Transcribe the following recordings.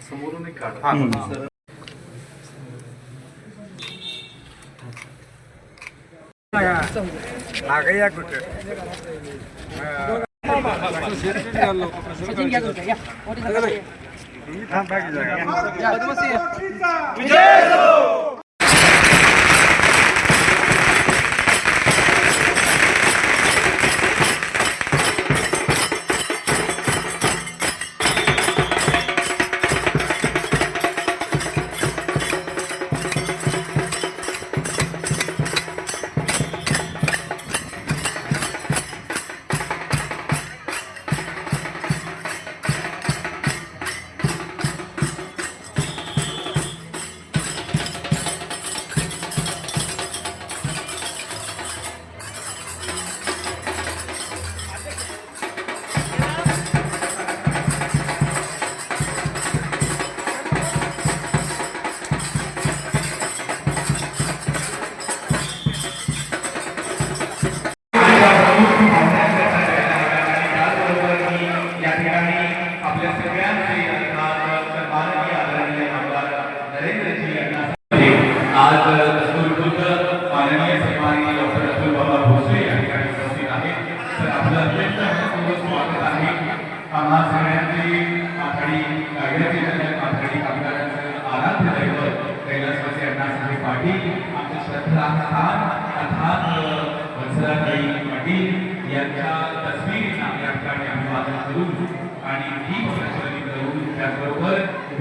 समोरून एक काढ. या कुठे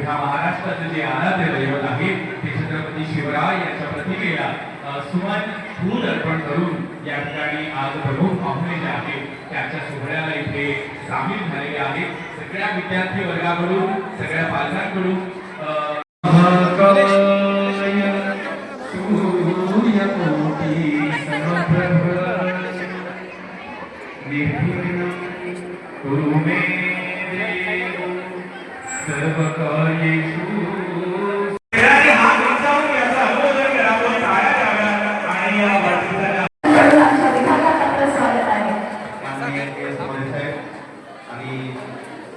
महाराष्ट्राचे जे आराध्य दैवत आहे ते छत्रपती शिवराय यांच्या प्रतिमेला सुमन फूल अर्पण करून या ठिकाणी आज प्रमुख पाहुणे जे आहेत त्याच्या सोहळ्याला इथे सामील झालेले आहेत. सगळ्या विद्यार्थी वर्गाकडून सगळ्या पालकांकडून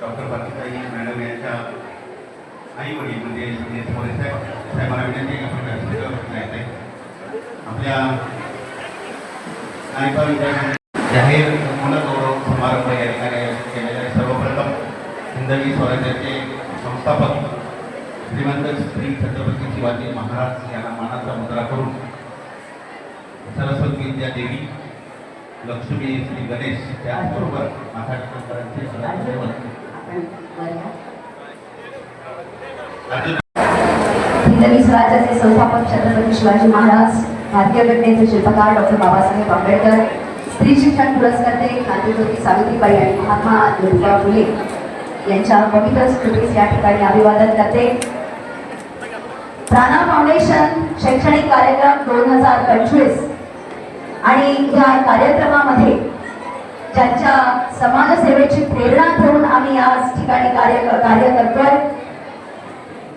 डॉक्टर बाकीताई मॅडम यांच्या आई वडील म्हणजे साहेबांना विनंती आपल्या जाहीर मूलगौरव समारंभ या ठिकाणी केलेला. सर्वप्रथम हिंदवी स्वराज्याचे संस्थापक श्रीमंत श्री छत्रपती शिवाजी महाराज यांना मानाचा मुद्रा करून सरस्वती विद्या देवी, लक्ष्मी, श्री गणेश त्याचबरोबर माथाडीकरांचे हिंदवी स्वराज्याचे संस्थापक छत्रपती शिवाजी महाराज, भारतीय घटनेचे शिल्पकार डॉक्टर बाबासाहेब आंबेडकर, स्त्री शिक्षण पुरस्कर्ते क्रांतीज्योती सावित्रीबाई आणि महात्मा ज्योतिबा फुले यांच्या पवित्र स्मृतीस या ठिकाणी अभिवादन करते. प्राणा फाउंडेशन शैक्षणिक कार्यक्रम 2025 आणि या कार्यक्रमामध्ये ज्यांच्या समाजसेवेची प्रेरणा घेऊन आम्ही आज ठिकाणी कार्य करतोय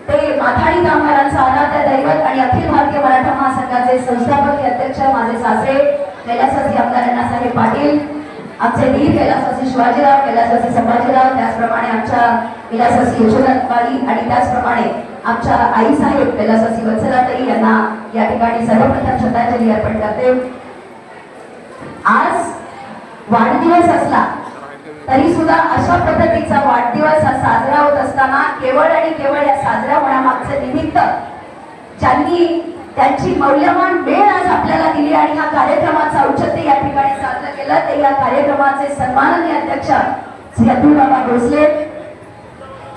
ते माथाडी कामगारांचा आराध्य दैवत आणि अखिल भारतीय मराठा महासंघाचे संस्थापक अध्यक्ष माझे सासरे कैलासवासी आमदार अण्णासाहेब पाटील, आमचे वीर कैलासवासी शिवाजीराव, कैलासवासी संभाजीराव, त्याचप्रमाणे आमच्या कैलासवासी यशोदाबाई आणि त्याचप्रमाणे आमच्या आई साहेब कैलासवासी वत्सलाताई यांना या ठिकाणी सर्वप्रथम श्रद्धांजली अर्पण करते. आज वाढदिवस असला तरी सुद्धा अशा पद्धतीचा वाढदिवस हा साजरा होत असताना केवळ आणि केवळ या साजरा होण्यामागचे निमित्त ज्यांनी त्यांची मौल्यवान वेळ आज आपल्याला दिली आणि या कार्यक्रमाचं औचित्य या ठिकाणी साजरं केलं ते या कार्यक्रमाचे सन्माननीय अध्यक्ष श्री अतुल बाबा भोसले,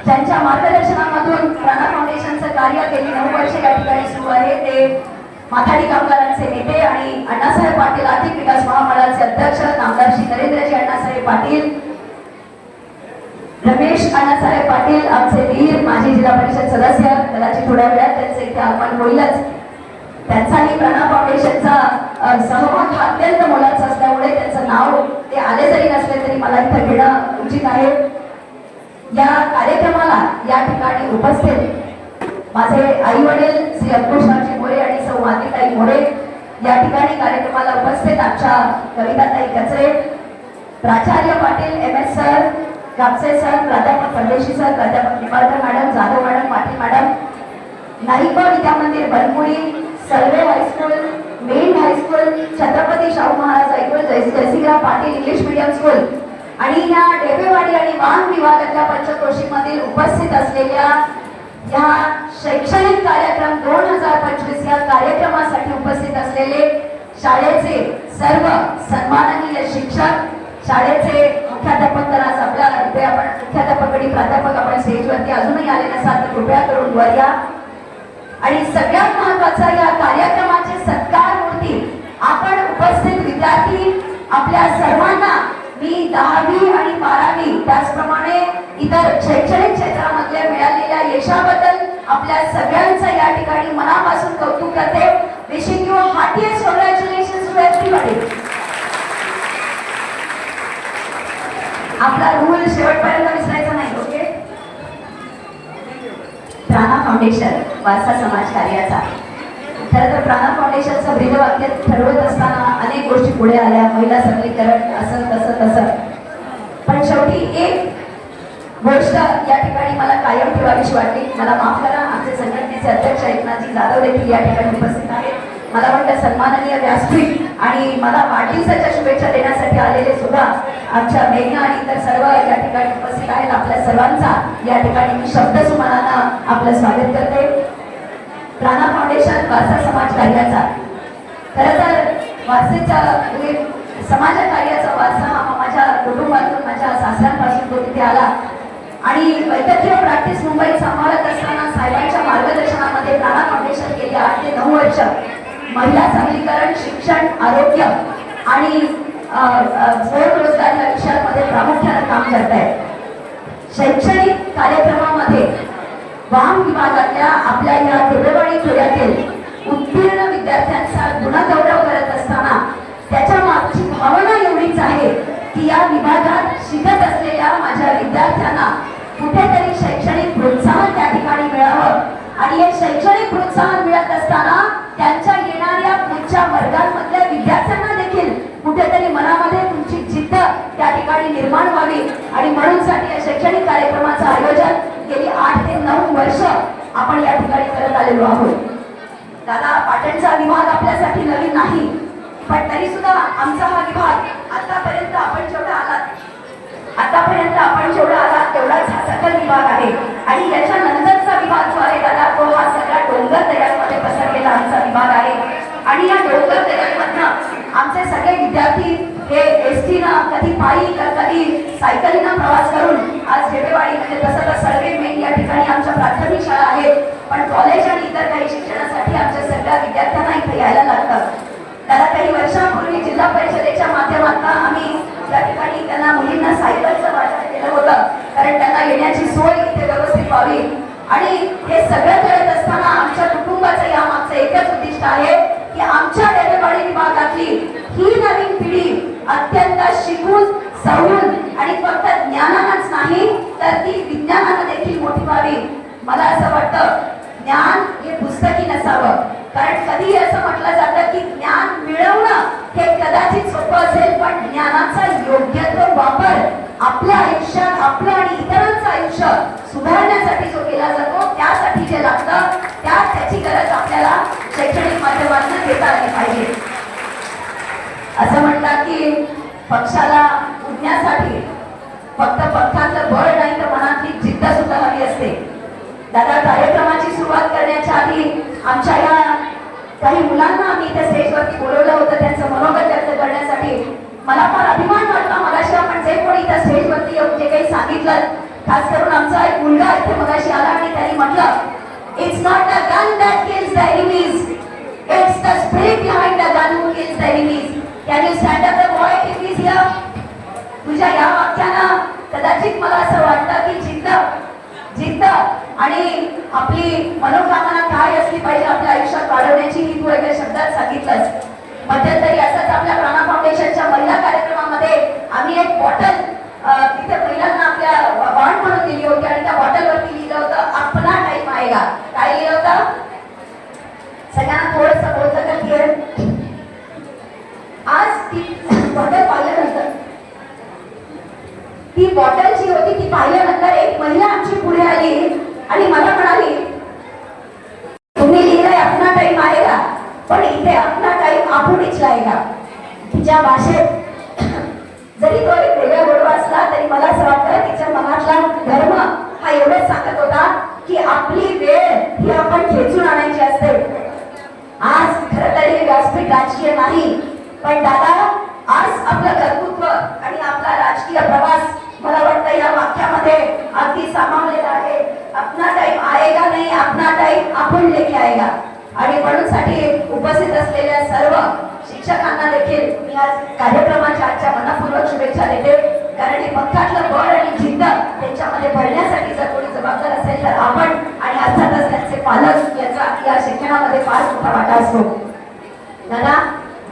ज्यांच्या मार्गदर्शनामधून प्राणा फाउंडेशनचं कार्य गेली 9 वर्षे या ठिकाणी सुरू आहे. ते माथाडी कामगारांचे नेते आणि अण्णासाहेब पाटील आर्थिक विकास महामंडळाचे अध्यक्ष नामदार श्री नरेंद्रजी अण्णासाहेब पाटील, रमेश अण्णासाहेब पाटील आमचे वीर माजी जिल्हा परिषद सदस्य, कदाचित थोड्या वेळात त्यांचे इथे आगमन होईलच. त्यांचाही प्राणा फाउंडेशनचा सहभाग हा अत्यंत मोलाचा असल्यामुळे त्यांचं नाव ते आले जरी नसले तरी मला इथं घेणं उचित आहे. या कार्यक्रमाला या ठिकाणी उपस्थित माझे आई वडील श्री अंकुशरावजी मोरे आणि सौ मातीताई मोरे, या ठिकाणी कार्यक्रमाला उपस्थित आमच्या कविताताई कचरे, प्राचार्य Patil, MS sir, Kapse sir, प्राध्यापक परदेशी सर, प्राध्यापक Nimbalkar madam, Jadhav madam, Patil madam, Naik Vidya Mandir Banpuri, Sarve high school, main high school, Chhatrapati Shahu Maharaj high school, Jaysingrao Patil English medium school आणि या डेबेवाडी आणि वाहन विभागातल्या पंचक्रोशीमधील उपस्थित असलेल्या या शैक्षणिक कार्यक्रम 2025 या कार्यक्रमासाठी उपस्थित असलेले शाळेचे सर्व सन्माननीय शिक्षक, शाळेचे मुख्याध्यापक, तर आज आपल्या इथे आपण मुख्याध्यापक आणि प्राध्यापक आपण स्टेजवरती अजूनही आले नसाल तर कृपया करून वर या. आणि सगळ्यात महत्त्वाचा या कार्यक्रमाचे सत्कार मूर्ती आपण उपस्थित विद्यार्थी आपल्या सर्वांना मी 10वी आणि 12वी त्याचप्रमाणे इतर शैक्षणिक क्षेत्रामध्ये मिळालेल्या यशाबद्दल आपल्या सगळ्यांचं या ठिकाणी मनापासून कौतुक करते. Wishing you heartiest congratulations to everybody. आपला रूल शेवटपर्यंत विसरायचा नाही. ओके. प्राणा फाउंडेशन वारसा समाज कार्याचा, खरं तर प्राणा फाउंडेशनचं ब्रीदवाक्य ठरवत असताना अनेक गोष्टी पुढे आल्या, महिला सबलीकरण असं तसं, पण शेवटी एक गोष्ट या ठिकाणी मला कायम ठेवावीशी वाटली. मला माफ करा, आमचे संघटनेचे अध्यक्ष एकनाथजी जाधव देखील या ठिकाणी उपस्थित आहेत. मला वाटतं सन्माननीय व्यासपीठ आणि मला वाढदिवसाच्या शुभेच्छा देण्यासाठी आलेले सुद्धा आमच्या मेघना आणि इतर सर्व या ठिकाणी उपस्थित आहेत. आपल्या सर्वांचा या ठिकाणी मी शब्दसुमनानं आपलं स्वागत करते. प्राणा फाउंडेशन वारसा समाज कार्याचा, खरं तर वारसेच्या समाज कार्याचा वारसा हा माझ्या कुटुंबातून, माझ्या सासऱ्यांपासून तो तिथे आला आणि वैद्यकीय प्रॅक्टिस मुंबईत सांभाळत असताना साहेबांच्या मार्गदर्शनामध्ये प्राणा फाउंडेशन गेली 8 ते 9 वर्ष महिला सबलीकरण, शिक्षण, आरोग्य आणि स्वयंरोजगार या विषयांमध्ये प्रामुख्याने काम करत आहे. शैक्षणिक कार्यक्रमामध्ये वाहन विभागातल्या आपल्या या देववाडी खोऱ्यातील उत्तीर्ण विद्यार्थ्यांचा गुणगौरव करत असताना त्याच्या मागची भावना एवढीच आहे की या विभागात शिकत असलेल्या माझ्या विद्यार्थ्यांना कुठेतरी शैक्षणिक प्रोत्साहन त्या ठिकाणी मिळावं आणि हे शैक्षणिक प्रोत्साहन मिळत असताना त्यांच्या येणाऱ्या पुढच्या वर्गांमधल्या विद्यार्थ्यांना देखील कुठेतरी मनामध्ये तुमची जिद्द त्या ठिकाणी निर्माण व्हावी आणि म्हणून साठी या शैक्षणिक कार्यक्रमाचं आयोजन गेली 8 ते 9 वर्ष आपण या ठिकाणी करत आलेलो आहोत. दादा, पाटणचा विभाग आपल्यासाठी नवीन नाही, पण तरी सुद्धा आमचा हा विभाग आतापर्यंत आपण जेवढा आलात तेवढाच हा सकल विभाग आहे आणि याच्या नंतरचा विभाग जो आहे दादा तो हा सगळा डोंगर दऱ्यांमध्ये पसरलेला आमचा विभाग आहे. आणि या डोंगर दऱ्यांमधनं आमचे सगळे विद्यार्थी हे ST नं, कधी पायी तर कधी सायकलीनं प्रवास करून आज डेबेवाडी म्हणजे तसं तर सळवे मेन या ठिकाणी आमच्या प्राथमिक शाळा आहेत, पण कॉलेज आणि इतर काही शिक्षणासाठी आमच्या सगळ्या विद्यार्थ्यांना इथे यायला लागतं. त्याला काही वर्षांपूर्वी जिल्हा परिषदेच्या माध्यमातून आम्ही या ठिकाणी त्यांना मुलींना सायकलचं वाटप केलं होतं, कारण त्यांना येण्याची सोय इथे व्यवस्थित व्हावी. आणि हे सगळं करत असताना आमच्या कुटुंबाचं यामागचं एकच उद्दिष्ट आहे की आमच्या डेबेवाडी विभागातली ही नवीन पिढी अत्यंत शिकून, सवरून आणि फक्त ज्ञानानंच नाही तर ती विज्ञानानं देखील मोठी व्हावी. मला असं वाटतं ज्ञान हे पुस्तकी नसावं, कारण कधी असं म्हटलं जातं की ज्ञान मिळवणं हे कदाचित सोपं असेल, पण ज्ञानाचा योग्य तो वापर आपल्या आयुष्यात, आपलं आणि इतरांचं आयुष्य सुधारण्यासाठी जो केला जातो त्यासाठी जे लागतं त्याची गरज आपल्याला शैक्षणिक माध्यमातून घेता आली पाहिजे. असं म्हणतात की पक्षाला उडण्यासाठी फक्त पंखांचं बळ नाही तर मनातली जिद्द सुद्धा हवी असते. दादा, कार्यक्रमाची सुरुवात करण्याच्या आधी आमच्या या काही मुलांना आम्ही इथे स्टेजवरती बोलवलं होतं त्यांचं मनोगत व्यक्त करण्यासाठी. मला फार अभिमान वाटला मगाशी आपण जे कोणी इथं स्टेजवरती येऊन जे काही सांगितलं, खास करून आमचा एक मुलगा इथे मगाशी आला आणि त्यांनी म्हटलं it's not the gun that kills the enemies, it's the spirit behind the gun who kills the enemies. Can you stand up the boy if is here. तुझ्या या वाक्यानं कदाचित मला असं वाटतं की जिद्द आणि आपली मनोकामना काय असली पाहिजे आपल्या आयुष्यात वाढवण्याची ही तू एका शब्दात सांगितलंस. मध्यंतरी असंच आपल्या प्राणा फाउंडेशनच्या महिला कार्यक्रमामध्ये आम्ही एक बॉटल तिथे महिलांना आपल्या वाण म्हणून दिली होती आणि त्या बॉटलवरती लिहिलं होतं अपना टाइम आएगा. काय लिहिलं होतं? सगळ्यांना थोडंसं बोलतं का क्लिअर? ती बॉटल जी होती ती पाहिल्यानंतर एक महिला आमची पुढे आली आणि मला म्हणाली, तुम्ही लिहिलंय अपना टाइम आएगा, पण इथे अपना टाइम आपणच लाएगा. तिच्या भाषेत जरी तो एक वेगळा गोडवा असला तरी मला असं वाटतं तिच्या मनातला धर्म हा एवढंच सांगत होता की आपली वेळ ही आपण खेचून आणायची असते. आज खरं तर हे व्यासपीठ राजकीय नाही, पण दादा आज आपलं कर्तृत्व आणि आपला राजकीय प्रवास मला वाटतं या वाक्यामध्ये अगदी सामावलेला आहे. अपना टाइम आएगा नाही, अपना टाइम आपण लेके आएगा. आणि म्हणून साठी उपस्थित असलेल्या सर्व शिक्षकांना देखील मी आज कार्यक्रमाच्या आजच्या मनपूर्वक शुभेच्छा देते. कारण हे पक्षातलं बळ आणि जिद्द त्यांच्यामध्ये भरण्यासाठी जर कोणी जबाबदार असेल तर आपण आणि अर्थातच त्यांचे पालक याचा या शिक्षणामध्ये फार मोठा वाटा असतो. दादा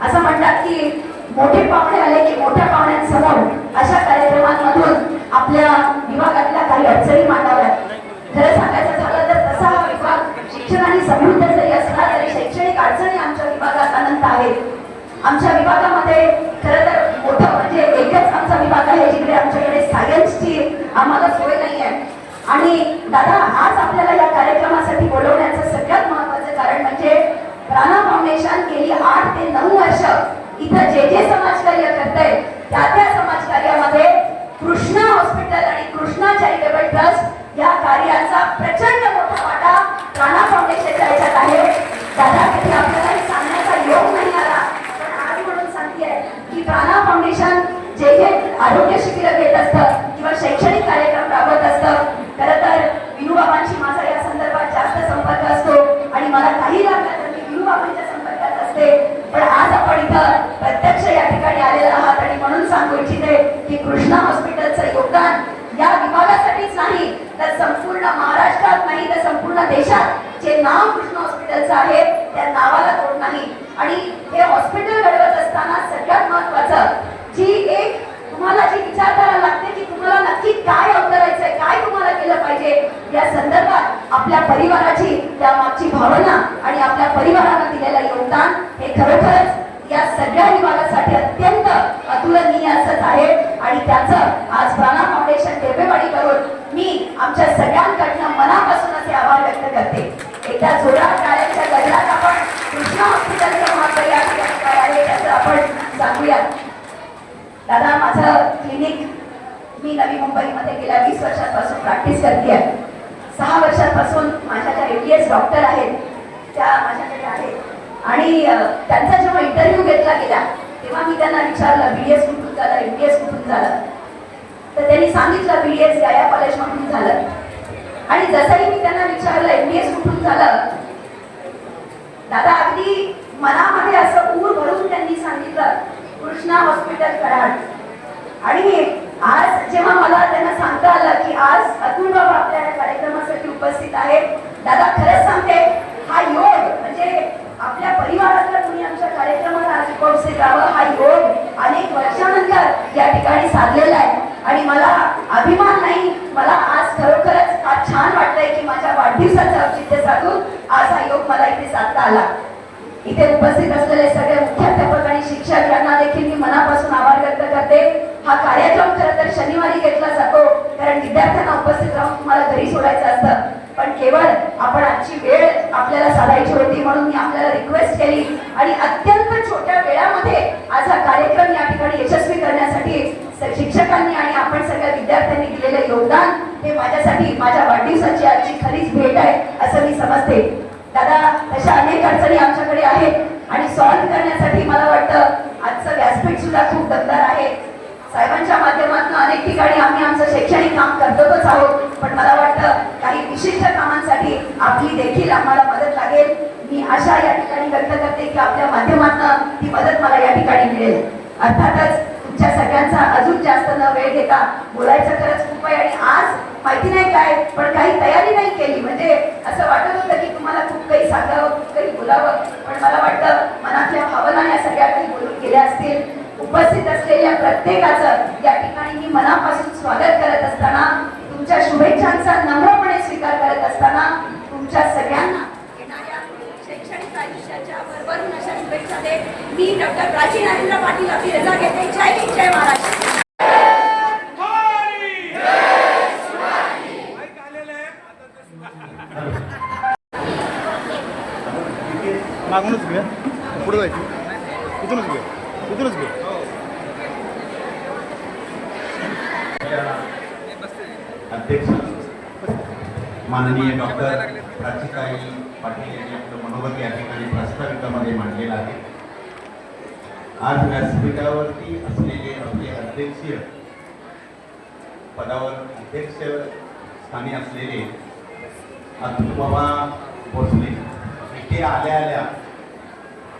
असं म्हणतात की मोठे पाहुणे आले की मोठ्या पाहुण्यांसमोर अशा कार्यक्रमांमधून आपल्या विभागातल्या काही अडचणी मांडाव्यात. खरं सांगायचं झालं तर तसा हा विभाग शिक्षणाने समृद्ध जरी असला तरी शैक्षणिक अडचणी आमच्या विभागात अनंत आहेत. आमच्या विभागामध्ये खरं तर मोठं म्हणजे एकच आमचा विभाग आहे जिकडे आमच्याकडे सायन्सची आम्हाला सोय नाही आहे. आणि दादा आज आपल्याला या कार्यक्रमासाठी बोलवण्याचं सगळ्यात महत्वाचं कारण म्हणजे प्राणा फाउंडेशन गेली 8 ते 9 वर्ष इथं जे समाजकार्य करतंय त्या समाजकार्यामध्ये कृष्णा हॉस्पिटल आणि कृष्णा चॅरिटेबल ट्रस्ट या कार्याचा प्रचंड मोठा वाटा प्राणा फाउंडेशनच्या याच्यात आहे. दादा तिथे आपल्याला हे सांगण्याचा योग नाही आला, पण आज म्हणून सांगतेय की प्राणा फाउंडेशन जे आरोग्य शिबिर घेत असतं किंवा शैक्षणिक कार्यक्रम राबवत असतं. खरं तर विनूबाबांशी माझा या संदर्भात जास्त संपर्क असतो आणि मला काही लागलं तर मी विनूबाबांच्या संपर्कात असते. पण आज आपण इथं प्रत्यक्ष या ठिकाणी आलेला आहात आणि म्हणून सांगू इच्छिते की कृष्णा हॉस्पिटलचं योगदान या विभागासाठीच नाही तर संपूर्ण महाराष्ट्रात नाही तर संपूर्ण देशात जे नाव कृष्णा हॉस्पिटलचं आहे त्या नावाला तोड नाही. आणि हे हॉस्पिटल घडवत असताना सगळ्यात महत्वाचं जी एक तुम्हाला जी विचारधारा लागते की तुम्हाला नक्की काय अवतरायचंय, काय तुम्हाला केलं पाहिजे या संदर्भात आपल्या परिवाराची त्यामागची भावना आणि आपल्या परिवारानं दिलेलं योगदान हे खरोखरच या सगळ्या विभागासाठी अत्यंत अतुलनीय असंच आहे. आणि त्याचं आज प्राणा फाउंडेशन टेपेवाडी करून मी आमच्या सगळ्यांकडनं मनापासून असे आभार व्यक्त करते. एकदा जोरात टाळ्यांच्या गजरात आपण कृष्णा हॉस्पिटलचं महत्त्व या ठिकाणी काय आहे त्याचं आपण सांगूया. दादा माझं क्लिनिक मी नवी मुंबईमध्ये गेल्या 20 वर्षांपासून प्रॅक्टिस करते आहे. 6 वर्षांपासून माझ्या ज्या एमडीएस डॉक्टर आहेत त्या माझ्याकडे आहेत आणि त्यांचा जेव्हा इंटरव्ह्यू घेतला गेला तेव्हा मी त्यांना विचारलं बीडीएस कुठून झालं, एमडीएस कुठून झालं, तर त्यांनी सांगितलं बीडीएस गाया कॉलेजमधून झालं. आणि जसंही मी त्यांना विचारलं एमडीएस कुठून झालं, दादा अगदी मनामध्ये असं ऊर भरून त्यांनी सांगितलं कृष्णा हॉस्पिटल कराड. आणि आज जेव्हा मला त्यांना सांगता आलं की आज अतुल बाबा आपल्या या कार्यक्रमासाठी उपस्थित आहेत, दादा खरंच सांगते हा योग म्हणजे आपल्या परिवारातल्या कुणी आमच्या कार्यक्रमाला आज उपस्थित राहावं हा योग अनेक वर्षानंतर या ठिकाणी साधलेला आहे. आणि मला अभिमान नाही, मला आज खरोखरच आज छान वाटतंय की माझ्या वाढदिवसाचं औचित्य साधून आज हा योग मला इथे साधता आला. इथे उपस्थित असलेले सगळे मुख्याध्यापक आणि शिक्षक यांना देखील मी मनापासून आभार व्यक्त करते. हा कार्यक्रम खरं तर शनिवारी घेतला जातो कारण विद्यार्थ्यांना उपस्थित राहून तुम्हाला घरी सोडायचं असतं, पण केवळ आपण आजची वेळ आपल्याला साधायची होती म्हणून मी आपल्याला रिक्वेस्ट केली आणि अत्यंत छोट्या वेळामध्ये आज हा कार्यक्रम या ठिकाणी यशस्वी करण्यासाठी शिक्षकांनी आणि आपण सगळ्या विद्यार्थ्यांनी दिलेले योगदान हे माझ्यासाठी माझ्या वाढदिवसाची आजची खरीच भेट आहे असं मी समजते. दादा तशा अनेक अडचणी आमच्याकडे आहेत आणि सॉल्व्ह करण्यासाठी मला वाटतं आजचं व्यासपीठ सुद्धा खूप दमदार आहे. साहेबांच्या माध्यमातून अनेक ठिकाणी आम्ही आमचं शैक्षणिक काम करतोच आहोत, पण मला वाटतं काही विशिष्ट कामांसाठी आपली देखील आम्हाला मदत लागेल. मी आशा या ठिकाणी व्यक्त करते की आपल्या माध्यमातून ती मदत मला या ठिकाणी मिळेल. अर्थातच तुमच्या सगळ्यांचा अजून जास्त न वेळ घेता बोलायचं खरंच खूप आहे आणि आज माहिती नाही काय पण काही तयारी नाही केली म्हणजे असं वाटत होतं की तुम्हाला खूप काही सांगावं खूप काही बोलावं, पण मला वाटतं मनातल्या भावना या सगळ्या काही बोलून गेल्या असतील. उपस्थित असलेल्या प्रत्येकाचं या ठिकाणी मी मनापासून स्वागत करत असताना तुमच्या शुभेच्छांचा नम्रपणे स्वीकार करत असताना तुमच्या सगळ्यांना येणाऱ्या शैक्षणिक आयुष्याच्या भरभरून अशा शुभेच्छा देत मी डॉक्टर प्राची नरेंद्र पाटील आपली रजा घेते. जय हिंद, जय महाराष्ट्र. मागूनच घेऊया पुढे जायचं इथूनच घेऊया इथूनच घेऊया अध्यक्ष माननीय डॉक्टर प्राचीताई पाटील यांनी आपलं मनोगत या ठिकाणी प्रास्ताविकामध्ये मांडलेलं आहे. आज व्यासपीठावरती असलेले आपले अध्यक्षीय पदावर अध्यक्ष स्थानी असलेले अतुलबाबा भोसले इथे आल्या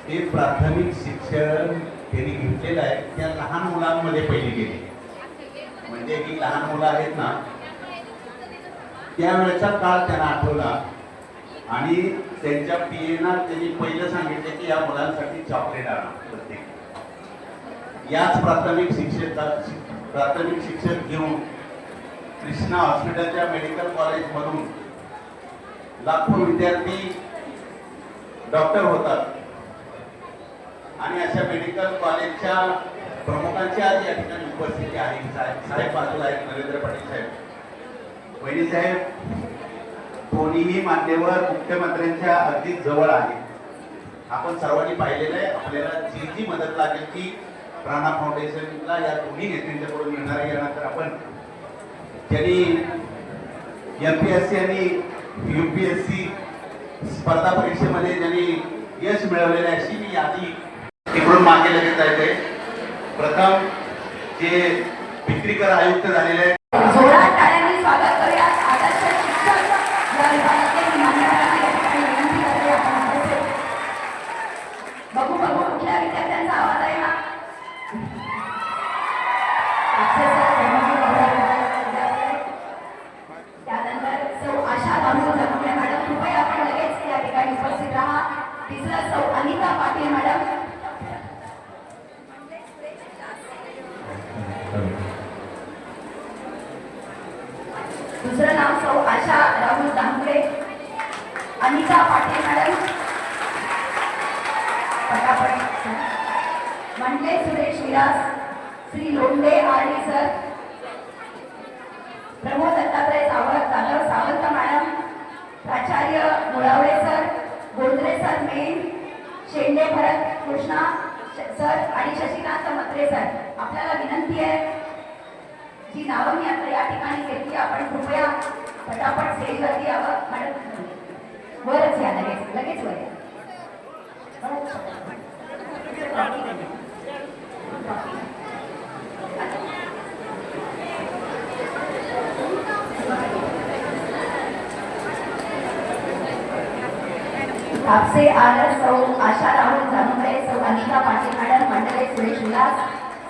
ते प्राथमिक शिक्षण त्यांनी घेतलेलं आहे त्या लहान मुलांमध्ये पहिले गेले. म्हणजे ही लहान मुलं आहेत ना त्यावेळेचा काळ त्यांना आठवला आणि त्यांच्या पीएना त्यांनी पहिलं सांगितलं की या मुलांसाठी चॉकलेट आणा प्रत्येक. याच प्राथमिक शिक्षण घेऊन कृष्णा हॉस्पिटलच्या मेडिकल कॉलेजमधून लाखो विद्यार्थी डॉक्टर होतात आणि अशा मेडिकल कॉलेजच्या प्रमुखांची आज या ठिकाणी उपस्थिती आहे. साहेब बाजूला आहेत, नरेंद्र पाटील साहेब, वहिनी साहेब, कोणीही मान्यवर मुख्यमंत्र्यांच्या अगदी जवळ आहे. आपण सर्वांनी पाहिलेलं आहे. आपल्याला जी जी मदत लागेल ती प्राणा फाउंडेशनला या दोन्ही नेत्यांच्याकडून मिळणार आहे. यानंतर आपण ज्यांनी MPSC आणि UPSC स्पर्धा परीक्षेमध्ये ज्यांनी यश मिळवलेलं आहे अशी मी यादी तिकडून मागे लगेच जायचंय. प्रथम जे विक्रीकर आयुक्त झालेले आहेत जोरात टाळ्यांनी स्वागत करूया. आदर्श शिक्षक या विभागाचे मान्यवरांना या ठिकाणी विनंती करते आपण बसेल. बघू कुठल्या विद्यार्थ्यांचा आवाज आहे ना. त्यानंतर सौ आशा दामोदर जगमुळे मॅडम, कृपया आपण लगेच या ठिकाणी उपस्थित राहा. तिसरं सौ अनिता पाटील मॅडम. दुसरं नाव सौ आशा राहुल दामोदर, अनिता पाटील मॅडम. पटापट Mandle Suresh Viraj, Shri Londhe RD sir, Pramod Dattatray Sawant madam, प्राचार्य Mulawale sir, Gondre sir main, Shende Bharat Krishna sir आणि शशिकांत मत्रे सर. आपल्याला विनंती आहे जी नावं मी आता या ठिकाणी घेतली आपण कृपया पटापट स्टेजवरती यावं. मॅडम वरच या, लगेच वर या. आपसे आदर सौ आशा राहुल जानुकडे, सौ Anita Patil madam, Mandle Suresh Vilas,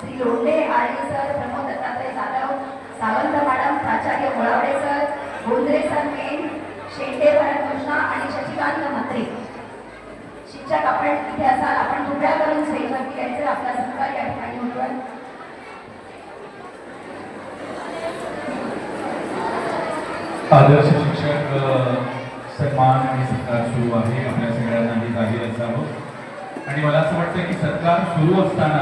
Shri Londhe RD sir, Pramod Dattatray Jadhav, Sawant madam, प्राचार्य Mulawade sir, Gondre sir main, Shende Bharat Krishna आणि शशिकांत म्हात्रे. शिक्षक आपण इथे असाल, आपण कृपया करून स्टेजवरती यायचं. आपला सहकार या ठिकाणी होतोय. आदर्श शिक्षक सन्मान आणि सत्कार सुरू आहे. आपल्या सगळ्यांनाही जाहीर असावं आणि मला असं वाटतं की सत्कार सुरू असताना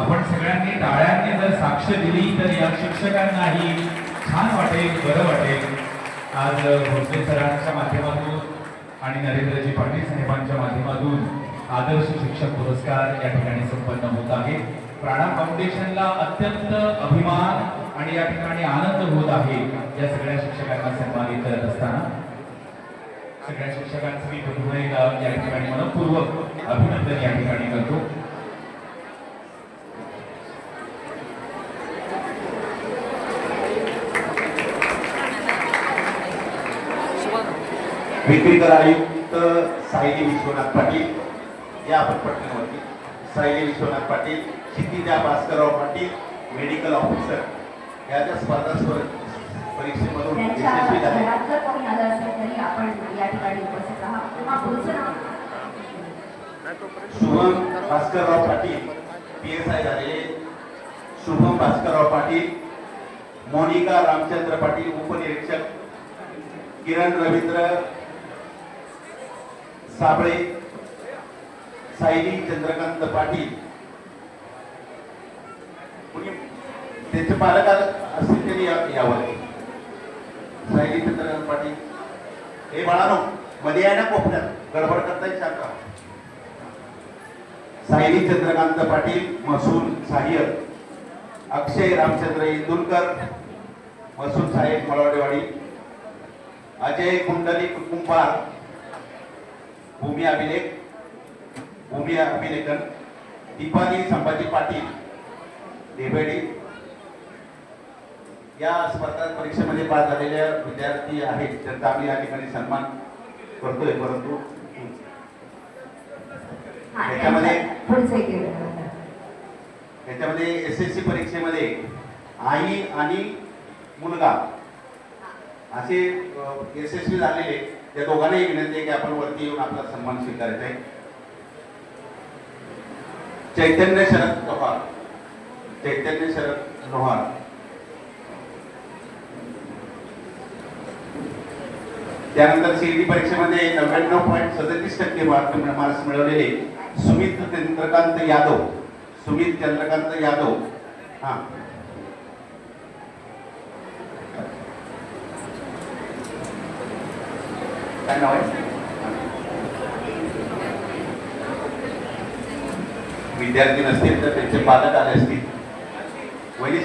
आपण सगळ्यांनी टाळ्यांनी जर साक्ष दिली तर या शिक्षकांनाही छान वाटेल, बरं वाटेल. आज भोसले सरांच्या माध्यमातून आणि नरेंद्रजी पाटील साहेबांच्या माध्यमातून आदर्श शिक्षक पुरस्कार या ठिकाणी संपन्न होत आहे. प्राणा फाउंडेशनला अत्यंत अभिमान आणि या ठिकाणी आनंद होत आहे या सगळ्या शिक्षकांना सन्मानित करत असताना. सगळ्या शिक्षकांचं मी पुन्हा एकदा या ठिकाणी मनपूर्वक अभिनंदन या ठिकाणी करतो. विक्रीकर आयुक्त सायली विश्वनाथ पाटील या आपण पटकनवरती. सायली विश्वनाथ पाटील, क्षितिजा भास्करराव पाटील, मेडिकल ऑफिसर या ज्या स्पर्धा परीक्षेमधून यशस्वी झाले. शुभम भास्करराव पाटील PSI झालेले. शुभम भास्करराव पाटील, मोनिका रामचंद्र पाटील उपनिरीक्षक, किरण रवींद्र साबळे, सायली चंद्रकांत पाटील. त्यांचे पालक असतील त्यांनी यावर. सायली चंद्रकांत पाटील हे बाळानो मध्ये आहे ना कोपऱ्यात गडबड करताय शाखा. सायली चंद्रकांत पाटील महसूल सहाय्यक. अक्षय रामचंद्र इंदुलकर महसूल सहाय्यक मळवाडेवाडी. अजय कुंडलिक कुंभार भूमी अभिलेखन. दीपाली संभाजी पाटील देवेडी. या स्पर्धा परीक्षेमध्ये पास झालेल्या विद्यार्थी आहेत त्यांचा आम्ही या ठिकाणी सन्मान करतोय. परंतु त्याच्यामध्ये SSC परीक्षेमध्ये आई आणि मुलगा असे यशस्वी झालेले त्या दोघांनाही विनंती आहे की आपण वरती येऊन आपला सन्मान स्वीकारायचा आहे. चैतन्य शरद लोहार. त्यानंतर CET परीक्षेमध्ये 99.37% मार्क्स मिळवलेले सुमित चंद्रकांत यादव. हा काय नाव आहे? विद्यार्थी नसतील तर त्यांचे पालक आले असतील. वहिनी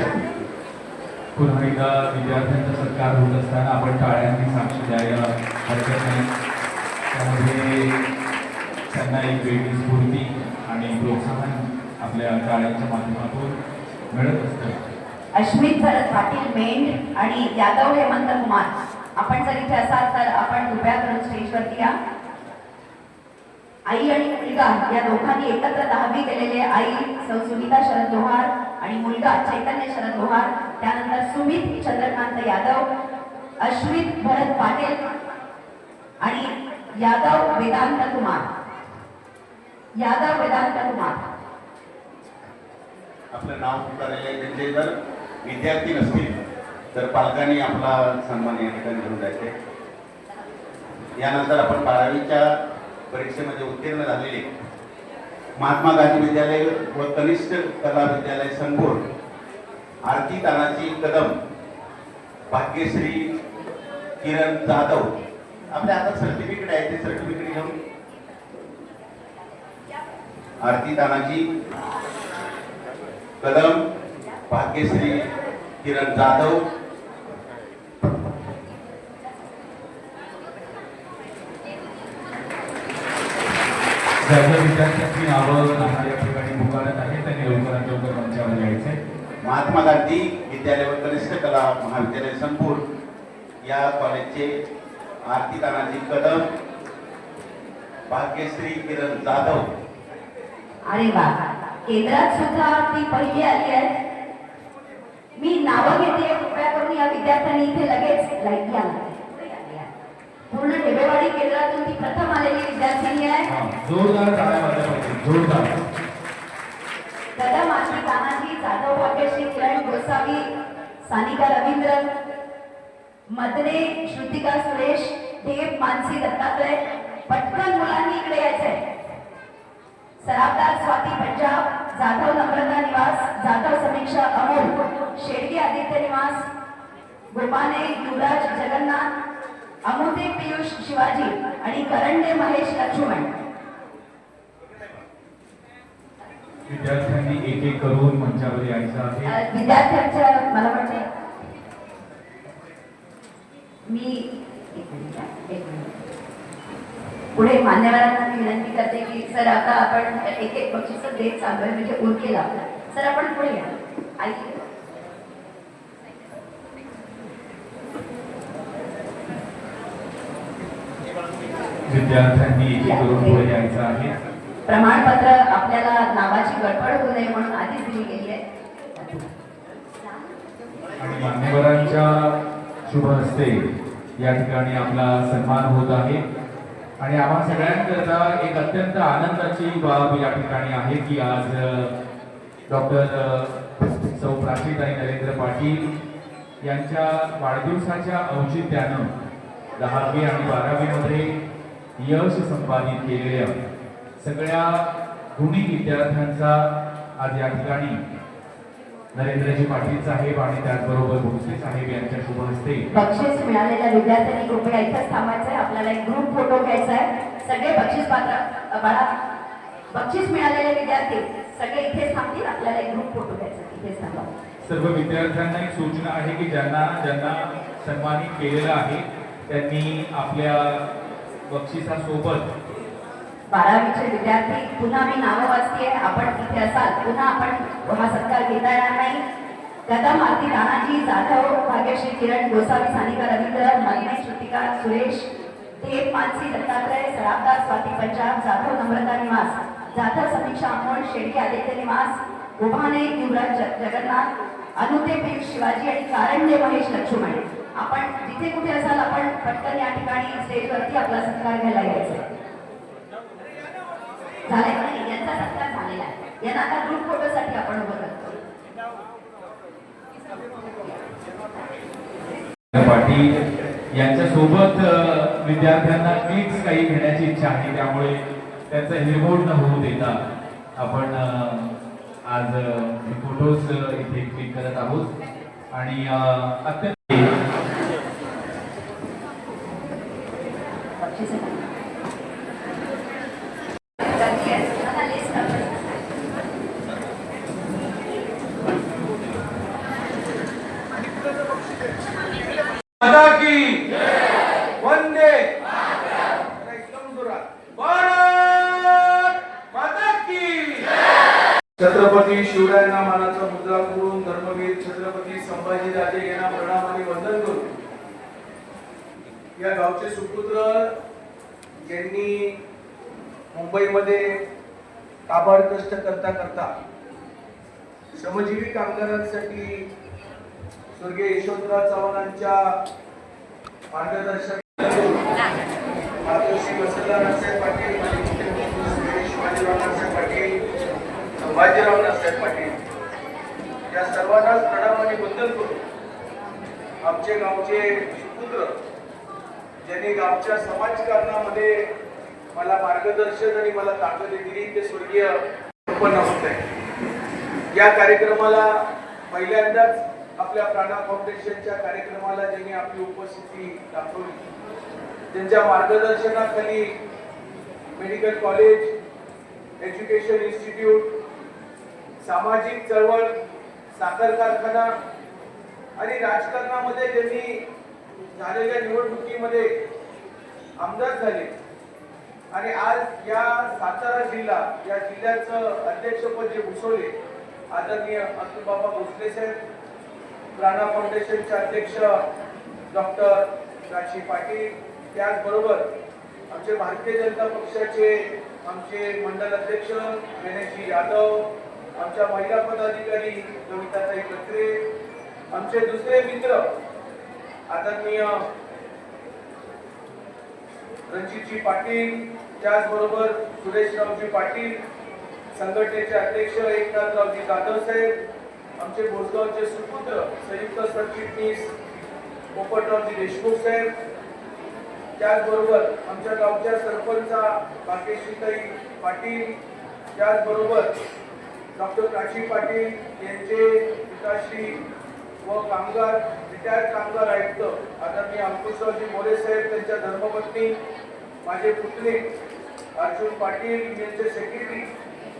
पुन्हा एकदा विद्यार्थ्यांचा सत्कार होत असताना आपण टाळ्यांनी साक्ष द्यायला हरकत नाही. त्यामध्ये त्यांना एक वेगळी स्फूर्ती आणि प्रोत्साहन आपल्या टाळ्यांच्या माध्यमातून मिळत असतं. अश्मित भरत पाटील मेंढ आणि यादव हेमंत कुमार, आपण जर इथे असाल तर आपण कृपया करून स्टेजवरती या. आई आणि मुलगा या दोघांनी एकत्र 10वी केलेले. आई सौ सुनीता शरद लोहार आणि मुलगा चैतन्य शरद लोहार. त्यानंतर सुमित चंद्रकांत यादव, अश्वित भरत पाटील आणि यादव वेदांत कुमार. आपलं नाव पुकारलेले त्यांचे जर विद्यार्थी नसतील तर पालकांनी आपला सन्मान या ठिकाणी घेऊन जायचे. यानंतर आपण 12वीच्या परीक्षेमध्ये उत्तीर्ण झालेले महात्मा गांधी विद्यालय व कनिष्ठ कला विद्यालय संगोर आरती तानाजी कदम, भाग्यश्री किरण जाधव. आपल्या हातात सर्टिफिकेट आहे ते सर्टिफिकेट घेऊन आरती तानाजी कदम, भाग्यश्री किरण जाधव. ज्या विद्यार्थ्यांची नावं या ठिकाणी पुकारत आहे त्यांनी लवकरात लवकर मंचावर यायचे. महात्मा गांधी विद्यालय व कनिष्ठ कला महाविद्यालय संपूर या कॉलेजचे आरती तानाजी कदम, भाग्यश्री किरण जाधव. अरे वा, केंद्रात सुद्धा ती पहिली आली आहे. मी नावं घेते, कृपया करून या विद्यार्थ्यांनी इथे लगेच लाईट घ्या. पूर्ण ढेबेवाडी केंद्रातून ती प्रथम आलेली विद्यार्थिनी आहे. जोरदार टाळ्या वाजल्या पाहिजे, जोरदार. कदम आरती तानाजी जाधव, भाग्यश्री किरण गोसावी, सानिका रवींद्र, मदने श्रुतिका सुरेश, देव मानसी दत्तात्रय. पटकन मुलांनी इकडे यायचंय. सराफदार स्वाती पंजाब, जाधव नम्रता निवास, जाधव समीक्षा अमोल, शेडगे आदित्य निवास, गोपाने युवराज जगन्नाथ, अमोदे पियुष शिवाजी आणि करंडे महेश लक्ष्मण. विद्यार्थ्यांनी एक एक करून मंचावर यायचं आहे. विद्यार्थ्यांच्या मला वाटतं पुढे मान्यवरांना मी विनंती करते की सर आता आपण एक एक बक्षीस देत चाललोय म्हणजे उरकेला. सर आपण पुढे या. ऐक विद्यार्थ्यांनी एक एक करून पुढे यायचं आहे. प्रमाणपत्र आपल्याला नावाची गडबड होऊ नये म्हणून आधीच दिली गेली आहे. आणि मान्यवरांच्या शुभ हस्ते या ठिकाणी आपला सन्मान होत आहे. आणि आम्हा सगळ्यांकरता एक अत्यंत आनंदाची बाब या ठिकाणी आहे की आज डॉक्टर सौ प्राचीताई नरेंद्र पाटील यांच्या वाढदिवसाच्या औचित्यानं 10वी आणि 12वी मध्ये यश संपादित केलेल्या सगळ्या गुणी विद्यार्थ्यांचा आज या ठिकाणी नरेंद्रजी पाटील साहेब आणि त्याचबरोबर भोसले साहेब यांच्या शुभ हस्ते बक्षीस मिळालेल्या विद्यार्थ्यांनी कृपया इथंच थांबायचं आहे. आपल्याला एक ग्रुप फोटो घ्यायचा आहे. सगळे बक्षीस पात्र बाळा, बक्षीस मिळालेले विद्यार्थी सगळे इथेच थांबतील. आपल्याला एक ग्रुप फोटो घ्यायचा आहे. इथेच थांबा. सर्व विद्यार्थ्यांना एक सूचना आहे की ज्यांना सन्मानित केलेलं आहे त्यांनी आपल्या बक्षिसासोबत 12वीचे विद्यार्थी, पुन्हा मी नावं वाचते, आपण इथे असाल, पुन्हा आपण हा सत्कार घेता येणार नाही. कदम आरती तानाजी जाधव, भाग्यश्री किरण गोसावी, सानिका रवींद्र, मन्मय श्रुतिका सुरेश, देव मानसी दत्तात्रय, सराबदास स्वाती पंजाब, जाधव नम्रता निवास, जाधव समीक्षा अमोल, शेळके आदित्य निवास, उभाने युवराज जगन्नाथ, अनुते पियुष शिवाजी आणि कारंडे महेश लक्ष्मण. आपण जिथे कुठे असाल आपण पटकन या ठिकाणी स्टेजवरती आपला सत्कार घ्यायला यायचा. झालंय का नाही? यांचा सत्कार झालेला आहे. यांना आता ग्रुप फोटोसाठी आपण उभं करतो. पाटील यांच्या सोबत विद्यार्थ्यांना क्लिक्स काही घेण्याची इच्छा आहे, त्यामुळे त्यांचा रिमोट न होऊ देता आपण आज फोटोज इथे क्लिक करत आहोत आणि अत्यंत माता की वंदे एकदम जोरात भारत माता की. छत्रपती शिवरायांना मानाचा मुद्रा करून धर्मवीर छत्रपती संभाजीराजे यांना प्रणाम आणि वंदन करून या गावचे सुपुत्र ज्यांनी मुंबईमध्ये काबाड कष्ट करता करता श्रमजीवी कामगारांसाठी स्वर्गीय यशवंतराव चव्हाणांच्या मार्गदर्शन मातोश्री वसंतराव नानासाहेब पाटील, शिवाजीराव नानासाहेब पाटील, संभाजीराव नानासाहेब पाटील या सर्वांनाच प्रणाम आणि वंदन करून आमचे गावचे सुपुत्र ज्यांनी गावच्या समाजकारणामध्ये मला मार्गदर्शन आणि मला ताकद दिली ते स्वर्गीय उत्पन्न होत आहे. या कार्यक्रमाला पहिल्यांदाच आपल्या प्राणा फाउंडेशनच्या कार्यक्रमाला ज्यांनी आपली उपस्थिती दाखवली, त्यांच्या मार्गदर्शनाखाली मेडिकल कॉलेज, एज्युकेशन इन्स्टिट्यूट, सामाजिक चळवळ, साखर कारखाना आणि राजकारणामध्ये ज्यांनी झालेल्या निवडणुकीमध्ये आमदार झाले आणि आज या सातारा जिल्हा या जिल्ह्याचं अध्यक्षपद जे भूषवले आदरणीय अतुल बाबा भोसले साहेब, प्राणा फाउंडेशनचे अध्यक्ष डॉक्टर राशी पाटील, त्याचबरोबर आमचे भारतीय जनता पक्षाचे आमचे मंडल अध्यक्ष गणेशजी यादव, आमच्या महिला पदाधिकारी कविताताई कत्रे, आमचे दुसरे मित्र आदरणीय रणजितजी पाटील, त्याचबरोबर सुरेशरावजी पाटील, संघटनेचे अध्यक्ष एकनाथरावजी जाधव साहेब, आमचे भोसगावचे सुपुत्र संयुक्त सरचिटणीस पोपटरावजी देशमुख साहेब, त्याचबरोबर आमच्या गावच्या सरपंचा भाग्यश्रीताई पाटील, त्याचबरोबर डॉक्टर काशी पाटील यांचे पिताश्री व कामगार रिटायर्ड कामगार आयुक्त आदरणीय अंकुशरावजी मोरे साहेब, त्यांच्या धर्मपत्नी, माझे पुतणे अर्जुन पाटील यांचे सेक्रेटरी,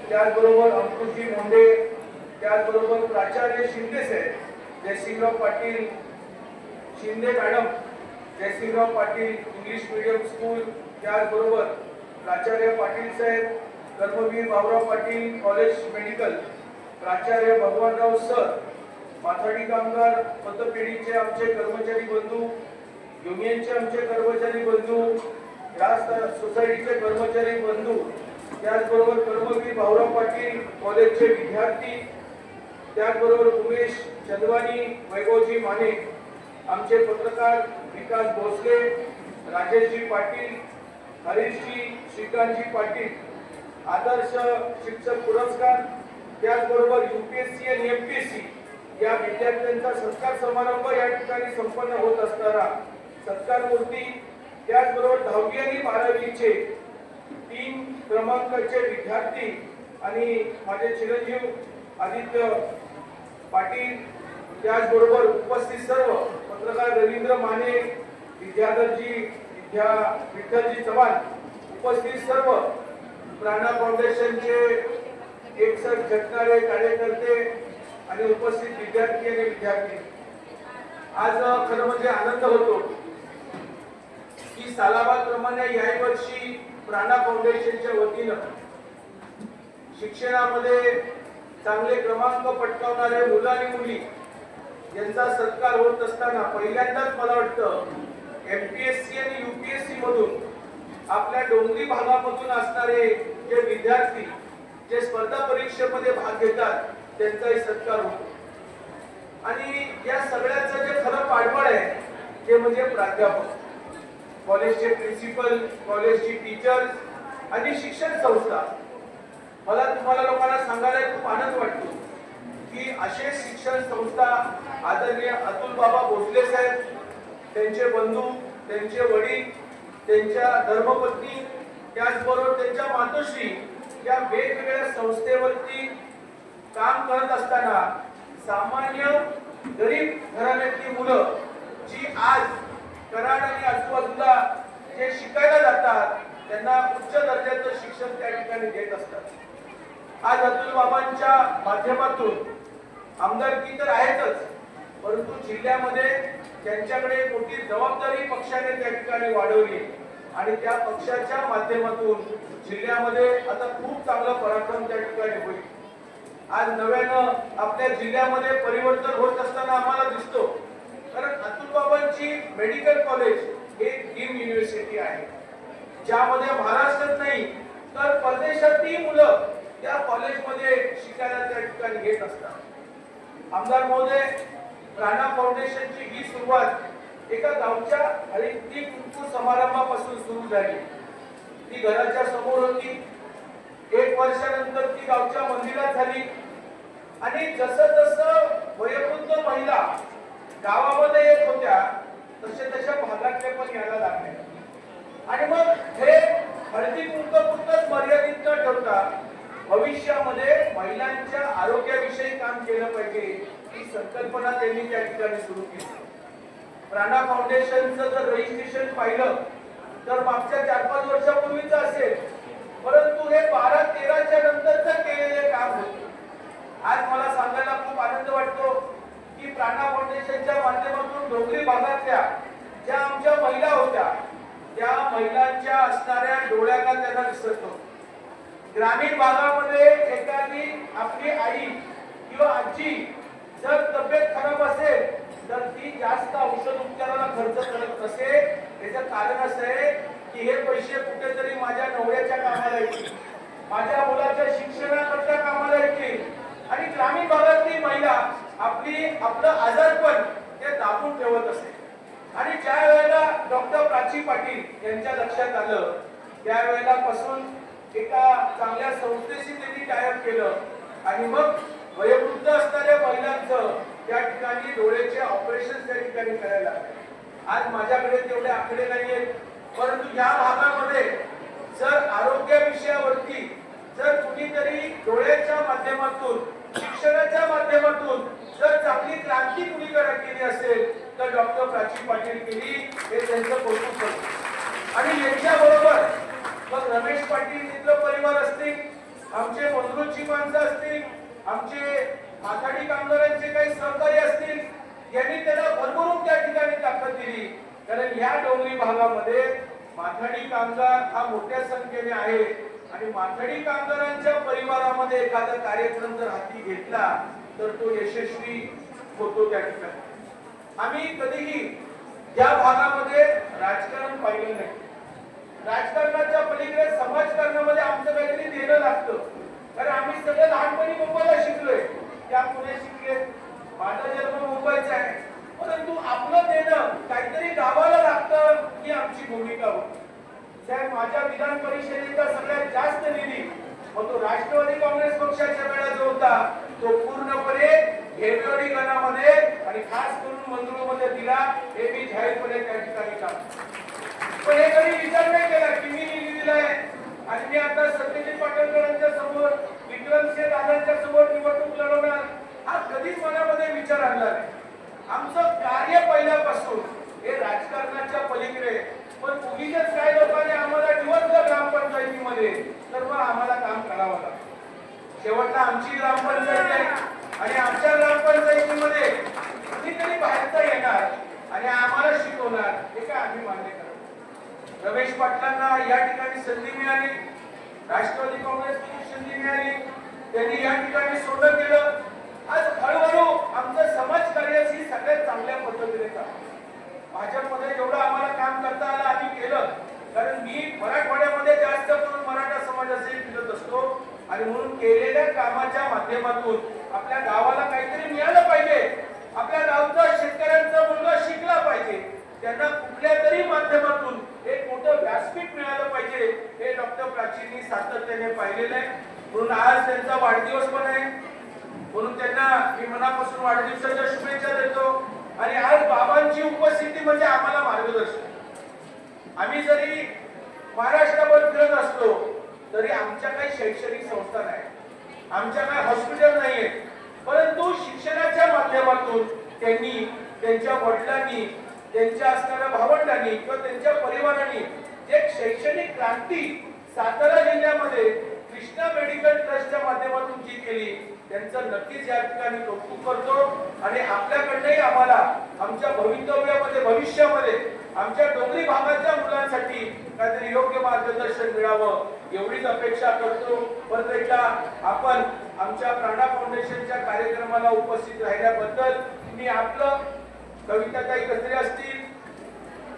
त्याचबरोबर अंकुशजी मोंडे, त्याचबरोबर प्राचार्य शिंदे साहेब, Jaysingrao Patil Shinde madam, Jaysingrao Patil English medium school, त्याचबरोबर प्राचार्य पाटील साहेब, कर्मवीर भाऊराव पाटील कॉलेज मेडिकल, प्राचार्य भगवानराव सर, माथाडी कामगार पतपेढीचे आमचे कर्मचारी बंधू, युनियनचे आमचे कर्मचारी बंधू, या सोसायटीचे कर्मचारी बंधू, त्याचबरोबर कर्मवीर भाऊराव पाटील कॉलेजचे विद्यार्थी, त्याचबरोबर उमेश चंदवानी, वैभवजी माने, आमचे पत्रकार विकास भोसले, राजेशजी पाटील, हरीशजी श्रीकांतजी पाटील, आदर्श शिक्षक पुरस्कार, त्याचबरोबर UPSC आणि MPSC या विद्यार्थ्यांचा सत्कार समारंभ या ठिकाणी संपन्न होत असताना सत्कार मूर्ती, त्याचबरोबर 10वी आणि 12वीचे 3 क्रमांकाचे विद्यार्थी आणि माझे चिरंजीव आदित्य पाटील, त्याचबरोबर उपस्थित सर्व पत्रकार रवींद्र माने, विद्याधरजी, विठ्ठलजी चव्हाण, उपस्थित सर्व प्राणा फाउंडेशनचे एकसठ झटणारे कार्यकर्ते आणि उपस्थित विद्यार्थी आणि विद्यार्थी, आज खरं म्हणजे आनंद होतो की सालाबादप्रमाणे याही वर्षी प्राणा फाउंडेशनच्या वतीनं शिक्षणामध्ये चांगले क्रमांक पटकावणारे मुलं आणि मुली यांचा सत्कार होत असताना पहिल्यांदाच मला वाटतं MPSC आणि UPSC मधून आपल्या डोंगरी भागामधून असणारे जे विद्यार्थी जे स्पर्धा परीक्षेमध्ये भाग घेतात त्यांचाही सत्कार होतो. आणि या सगळ्याचं जे खरं पाठबळ आहे ते म्हणजे प्राध्यापक, कॉलेजचे प्रिन्सिपल, कॉलेजची टीचर्स आणि शिक्षण संस्था. मला तुम्हाला लोकांना सांगायला खूप आनंद वाटतो की असे शिक्षण संस्था आदरणीय अतुल बाबा भोसले साहेब, त्यांचे बंधू, त्यांचे वडील, त्यांच्या धर्मपत्नी, त्याचबरोबर त्यांच्या मातोश्री या वेगवेगळ्या संस्थेवरती काम करत असताना सामान्य गरीब घराण्यातली मुलं जी आज कराड आणि आजूबाजूला जे शिकायला जातात त्यांना उच्च दर्जाचं शिक्षण त्या ठिकाणी देत असतात. आज अतुल बाबांच्या माध्यमातून आमदारकी तर आहेतच, परंतु जिल्ह्यामध्ये त्यांच्याकडे मोठी जबाबदारी पक्षाने त्या ठिकाणी वाढवली आणि त्या पक्षाच्या माध्यमातून जिल्ह्यामध्ये आता खूप चांगला पराक्रम त्या ठिकाणी होईल. आज नव्यानं आपल्या जिल्ह्यामध्ये परिवर्तन होत असताना आम्हाला दिसतो, कारण अतुल बाबांची मेडिकल कॉलेज हे डीम युनिव्हर्सिटी आहे, ज्यामध्ये महाराष्ट्रात नाही तर परदेशातही मुलं त्या कॉलेजमध्ये शिकायला त्या ठिकाणी घेत असतात. आमदार महोदय, प्राणा फाउंडेशनची ही सुरुवात एका गावच्या हळदी कुंकू समारंभापासून सुरू झाली. ती घराच्या समोर होती. 1 वर्षानंतर ती गावच्या मंदिरात झाली आणि जसं जसं वयोवृद्ध महिला गावामध्ये येत होत्या तसे तशा भागातले पण यायला लागले आणि मग हे हळदी कुंकूपुरतंच मर्यादित न ठेवता भविष्यामध्ये महिलांच्या आरोग्याविषयी काम केलं पाहिजे ही संकल्पना त्यांनी त्या ठिकाणी सुरू केली. प्राणा फाउंडेशनचं जर रजिस्ट्रेशन पाहिलं तर मागच्या 4-5 वर्षापूर्वीचं असेल, परंतु हे 12-13च्या नंतरचं केलेले काम होते. आज मला सांगायला खूप आनंद वाटतो की प्राणा फाउंडेशनच्या माध्यमातून डोंगरी भागातल्या ज्या आमच्या महिला होत्या त्या महिलांच्या असणाऱ्या डोळ्यांना त्यांना दिसत नव्हतं. ग्रामीण भागामध्ये एखादी आपली आई किंवा आजी जर तब्येत खराब असेल तर ती जास्त औषध उपचाराला खर्च करत नसे. याचं कारण असं आहे की हे पैसे कुठेतरी माझ्या नवऱ्याच्या कामाला येतील, माझ्या मुलाच्या शिक्षणाकरता कामाला येतील. आणि ग्रामीण भागातली महिला आपलं आजारपण ते दाबून ठेवत असे. आणि ज्या वेळेला डॉक्टर प्राची पाटील यांच्या लक्षात आलं त्यावेळेला पासून एका चांगल्या संस्थेशी त्यांनी टायअप केलं आणि मग वयोवृद्ध असणाऱ्या महिलांचं त्या ठिकाणी डोळ्याचे ऑपरेशन त्या ठिकाणी करायला लागले. आज माझ्याकडे तेवढे आकडे नाहीयेत, परंतु या भागामध्ये जर आरोग्य विषयावरती जर कुणीतरी डोळ्याच्या माध्यमातून, शिक्षणाच्या माध्यमातून जर चांगली क्रांती कुणी केली असेल तर डॉक्टर प्राची पाटील केली, हे त्यांचं कौतुक करतो. आणि यांच्याबरोबर मग रमेश पाटील तिथलं परिवार असतील, आमचे मंगरूळची माणसं असतील, आमचे माथाडी कामगारांचे काही सहकारी असतील, यांनी त्याला भरभरून त्या ठिकाणी ताकद दिली. कारण या डोंगरी भागामध्ये माथाडी कामगार हा मोठ्या संख्येने आहे आणि माथाडी कामगारांच्या परिवारामध्ये एखादा कार्यक्रम जर हाती घेतला तर तो यशस्वी होतो. त्या ठिकाणी आम्ही कधीही या भागामध्ये राजकारण पाहिलं नाही. राजकारणाच्या पलीकडे समाजकारणामध्ये आमचं काहीतरी देणं लागतं, कारण आम्ही सगळे लहानपणी मुंबईला शिकलोय, त्या पुणे शिकले, माझा जन्म मुंबईचा आहे, परंतु आपलं देणं काहीतरी गावाला लागतं ही आमची भूमिका होती. साहेब, माझ्या विधान परिषदेचा सगळ्यात जास्त निधी मग तो राष्ट्रवादी काँग्रेस पक्षाच्या वेळा जो होता तो पूर्णपणे हेवेवाडी गणामध्ये आणि खास करून मंगरुळमध्ये दिला. हे मी जाहीरपणे त्या ठिकाणी सांगतो. पण हे कधी विचार नाही केला की मी निधी दिलाय आणि मी आता सत्यजित पाटणकरांच्या समोर, विक्रमसिंह दादांच्या समोर निवडणूक लढवणार. हा कधीच मनामध्ये विचार आणला नाही. आमचं कार्य पहिल्यापासून हे राजकारणाच्या पलीकडे, पण उगीच काही लोकांनी आम्हाला निवडलं ग्रामपंचायतीमध्ये, तर मग आम्हाला काम करावं लागतं. शेवटला आमची ग्रामपंचायत आहे आणि आमच्या ग्रामपंचायतीमध्ये कधीतरी बाहेरचा येणार आणि आम्हाला शिकवणार, हे काय आम्ही मान्य करतो. रमेश पाटलांना या ठिकाणी संधी मिळाली, राष्ट्रवादी काँग्रेसची संधी मिळाली, त्यांनी या ठिकाणी सोडलं केलं. आज हळूहळू आमचं समाजकार्याची सगळ्यात चांगल्या पद्धतीने चालू. भाजपमध्ये जेवढं आम्हाला काम करता आलं आम्ही केलं, कारण मी मराठवाड्यामध्ये जास्त करून मराठा समाजाशी फिरत असतो आणि म्हणून केलेल्या कामाच्या माध्यमातून आपल्या गावाला काहीतरी मिळालं पाहिजे. आपल्या गावचा शेतकऱ्यांचा मुलगा शिकला पाहिजे, त्यांना कुठल्या तरी माध्यमातून एक मोठं व्यासपीठ मिळालं पाहिजे, हे डॉक्टर प्राचींनी सातत्याने पाहिलेलं आहे. म्हणून आज त्यांचा वाढदिवस पण आहे, म्हणून त्यांना मी मनापासून वाढदिवसाच्या शुभेच्छा देतो. आणि आज बाबांची उपस्थिती म्हणजे आम्हाला मार्गदर्शन. आम्ही जरी महाराष्ट्रावर फिरत असलो तरी आमच्या काही शैक्षणिक संस्था नाही, आमच्या काही हॉस्पिटल नाहीये, परंतु शिक्षणाच्या माध्यमातून त्यांनी, त्यांच्या वडिलांनी, त्यांच्या असणाऱ्या भावंडांनी किंवा त्यांच्या परिवारांनी एक शैक्षणिक क्रांती सातारा जिल्ह्यामध्ये कृष्णा मेडिकल ट्रस्टच्या माध्यमातून जी केली, त्यांचं नक्कीच या ठिकाणी कौतुक करतो. आणि आपल्याकडनंही आम्हाला आमच्या भवितव्यामध्ये, भविष्यामध्ये आमच्या डोंगरी भागाच्या मुलांसाठी काहीतरी योग्य मार्गदर्शन मिळावं एवढीच अपेक्षा करतो. परत एकदा आपण आमच्या प्राणा फाउंडेशनच्या कार्यक्रमाला उपस्थित राहिल्याबद्दल मी आपलं, कविताताई कचरे असतील,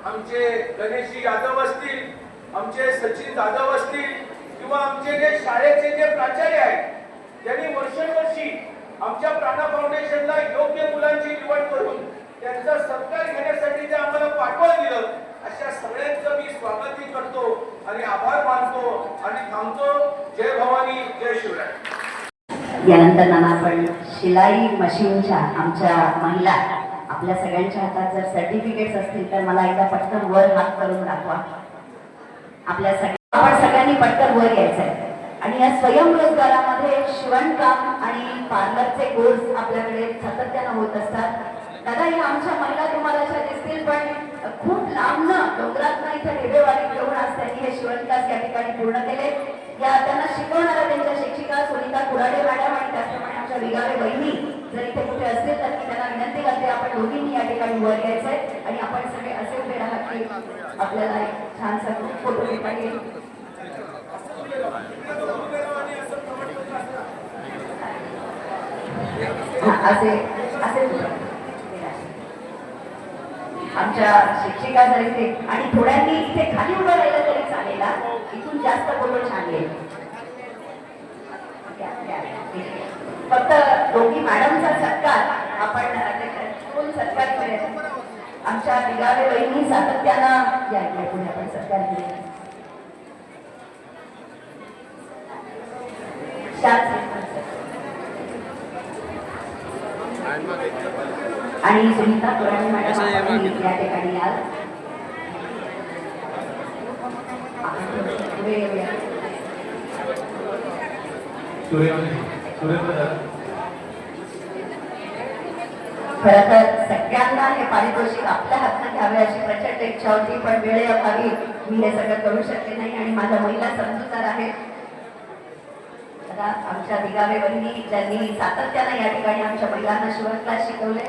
आमचे गणेशजी यादव असतील, आमचे सचिन जाधव असतील, किंवा आमचे जे शाळेचे जे प्राचार्य आहेत त्यांनी वर्षोवर्षी आमच्या प्राणा फाउंडेशनला योग्य मुलांची निवड करून त्यांचा सत्कार घेण्यासाठी जे आम्हाला पाठवून दिलं, अशा सगळ्यांचं मी स्वागतही करतो आणि आभार मानतो आणि थांबतो. जय भवानी, जय शिवराय. यानंतर नाना आपण शिलाई मशीनच्या आमच्या महिला, आपल्या सगळ्यांच्या हातात जर सर्टिफिकेट्स असतील तर मला एकदा पटकन वर हात करून दाखवा. आपल्या आपण सगळ्यांनी पटकन वर यायचं आहे. आणि या स्वयंरोजगारामध्ये शिवणकाम आणि पार्लरचे कोर्स आपल्याकडे सातत्यानं होत असतात. दादा, या आमच्या महिला तुम्हाला अशा दिसतील, पण खूप लांबनं डोंगरातनं इथे ढेबेवाडी घेऊन आज त्यांनी हे शिवणक्लास या ठिकाणी पूर्ण केले. या त्यांना शिकवणाऱ्या त्यांच्या शिक्षिका सुनीता कुराडे मॅडम आणि त्याचप्रमाणे आमच्या विगावे बहिणी जर इथे कुठे असतील तर मी त्यांना विनंती करते, आपण दोघींनी या ठिकाणी वर यायचंय आणि आपण सगळे असे उभे राहा की आपल्याला एक छानसा फोटो घेता येईल. असे असे आमच्या शिक्षिका जर इथे, आणि थोड्यांनी इथे खाली उभं राहिलं तरी चालेल, इथून जास्त फोटो छान येईल. फक्त दोघी मॅडमचा सत्कार आपण कोण सत्कार करेल. आमच्या विगावे बहिणी सातत्यानं या पुढे आपण सत्कार केले. आणि सुनीता कुराडे मॅडम या ठिकाणी याल. खरं तर सगळ्यांना हे पारितोषिक आपल्या हातात घ्यावे अशी प्रचंड इच्छा होती, पण वेळेअभावी मी हे सगळं करू शकले नाही. आणि माझ्या महिला समजूतदार आहेत आमच्या दिगावे बहिणी, ज्यांनी सातत्यानं या ठिकाणी आमच्या महिलांना शिवण क्लास शिकवले.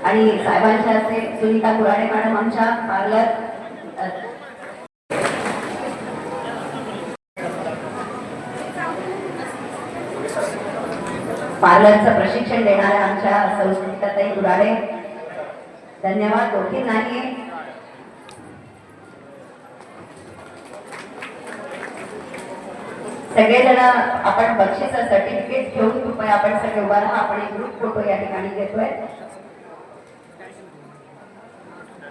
आणि साहेबांच्या हस्ते सुनीता कुराडे मॅडम आमच्या पार्लरचं प्रशिक्षण देणाऱ्या आमच्या संस्कृताताई कुराडे, धन्यवाद दोघींनाही. सगळेजण आपण बक्षीचं सर्टिफिकेट घेऊन कृपया आपण सगळे उभा राहा. आपण एक ग्रुप फोटो या ठिकाणी घेतोय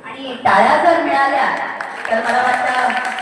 आणि टाळ्या जर मिळाल्या तर मला वाटतं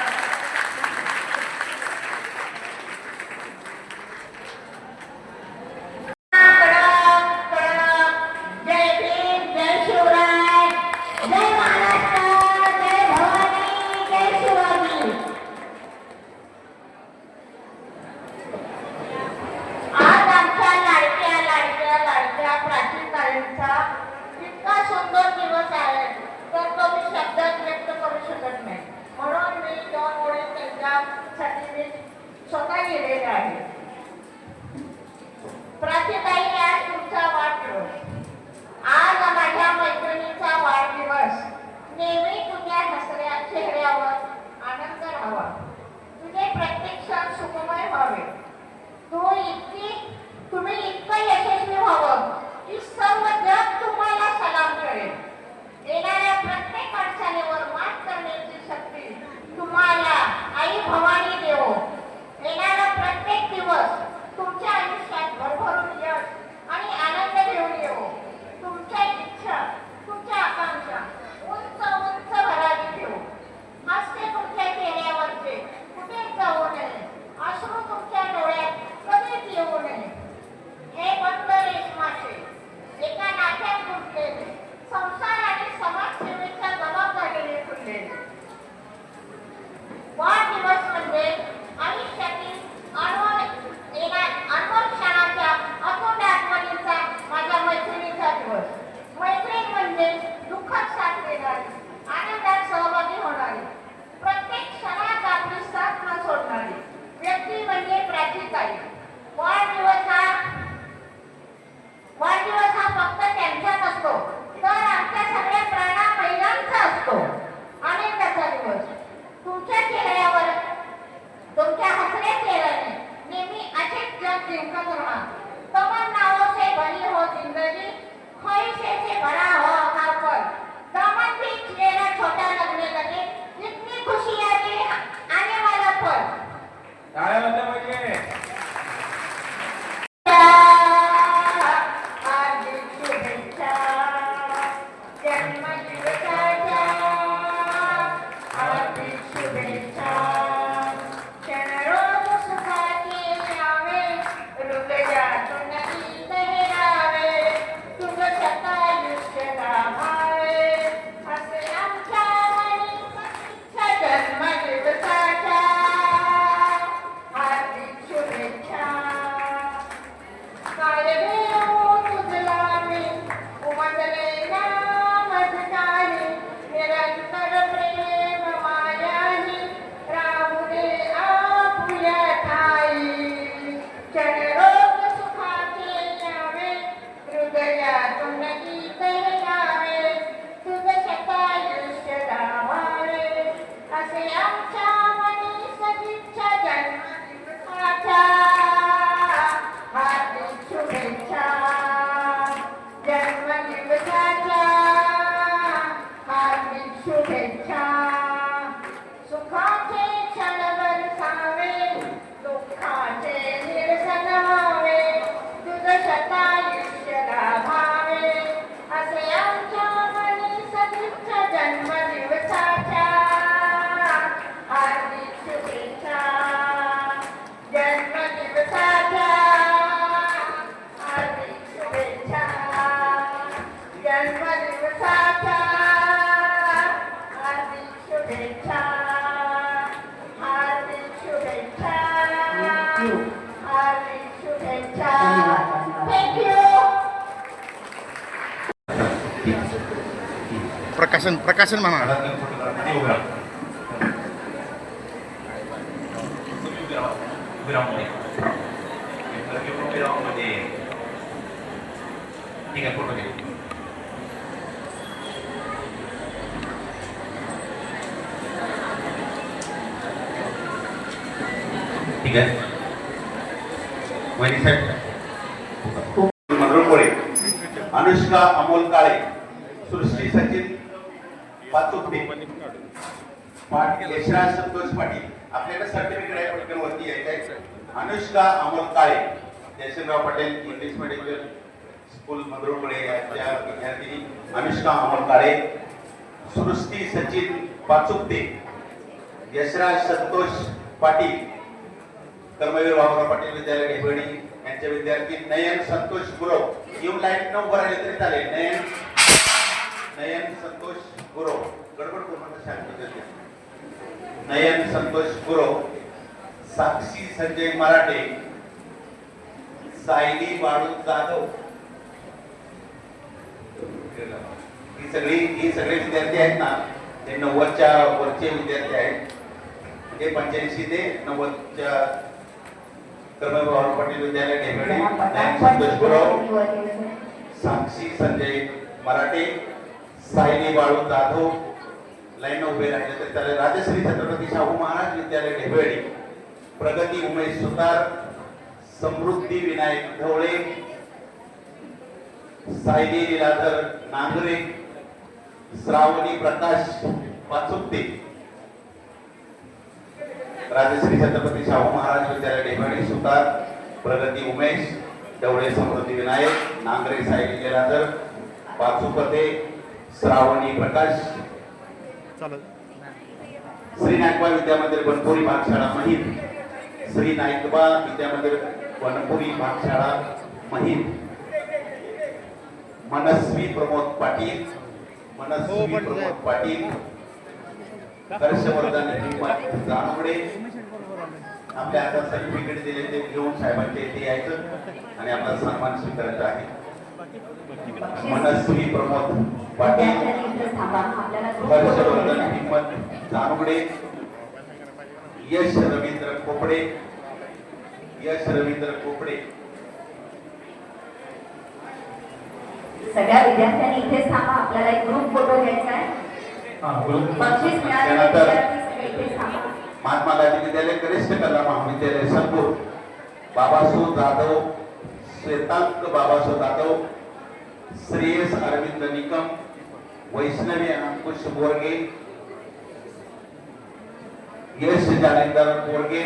शुभेच्छा हार्दिक शुभेच्छा हार्दिक शुभेच्छा थँक्यू प्रकाशन म्हणा. ठीक आहे फोटो घे. ठीक आहे वहिनी साहेब. मंडळकोळे, अनुष्का अमोल काळे, सृष्टी सचिन पाचुपटे, यशराज संतोष पाटील. आपल्याकडे सर्टिफिकेट आहे, पटकन वरती यायचं आहे. Anushka Amol Kale, Jaysingrao Patel English medical school मंडळकोळे यांच्या विद्यार्थिनी अनुष्का अमोल काळे, सृष्टी सचिन पाचुपटे, यशराज संतोष पाटील, कर्मवीर बाबूराव पाटील विद्यालय ढेबणी यांचे विद्यार्थी नयन संतोष गुरव. येऊन लाईन न उभं राहिले तरी चालेल. नयन संतोष गुरव, गडबड करू नका, शांततेने. नयन संतोष गुरव, साक्षी संजय मराठे, सायली बाळू जाधव. ही सगळे विद्यार्थी आहेत ना, ते 90च्या वरचे विद्यार्थी आहेत. म्हणजे 85 ते 90च्या कर्मवीर बाबूराव पाटील विद्यालय ढेबणी, नयन संतोष गुरव, साक्षी संजय मराठे, सायली बाळू जाधव. लाईन उभे राहिले तर त्याला राजश्री छत्रपती शाहू महाराज विद्यालय ढेबेळी, प्रगती उमेश सुतार, समृद्धी विनायक ढवळे, सायली लीलाधर नांगरे, श्रावणी प्रकाश पाचुपते, राजश्री छत्रपती शाहू महाराज विद्यालय ढेबेळी सुतार, प्रगती उमेश ढवळे, समृद्धी विनायक नांगरे, सायली लीलाधर पाचुपते, श्रावणी प्रकाश. श्री नाईकबा विद्यामंदिर वनपुरी भागशाळा महित, श्री नाईकबा विद्यामंदिर वनपुरी भागशाळा महित, मनस्वी प्रमोद पाटील, हर्षवर्धन हिम्मत जानवडे. आपल्या हातात सर्टिफिकेट दिले ते घेऊन साहेबांच्या इथे यायचं आणि आपला सन्मान स्वीकारायचा आहे. मनस्वी प्रमोद पाटील, हर्षवर्धन हिम्मत जानवडे, यश रवींद्र कोपडे. सगळ्या विद्यार्थ्यांनी इथेच थांबा, आपल्याला एक ग्रुप फोटो घ्यायचा आहे. बक्षीस मिळालेले विद्यार्थी सगळे इथेच थांबा. महात्मा गांधी विद्यालय कनिष्ठ कला महाविद्यालय संपूर, बाबासो जाधव, श्वेतांक बाबासो जाधव, श्रेयस अरविंद निकम, वैष्णवी अंकुश बोरगे, यश जालिंदर बोरगे.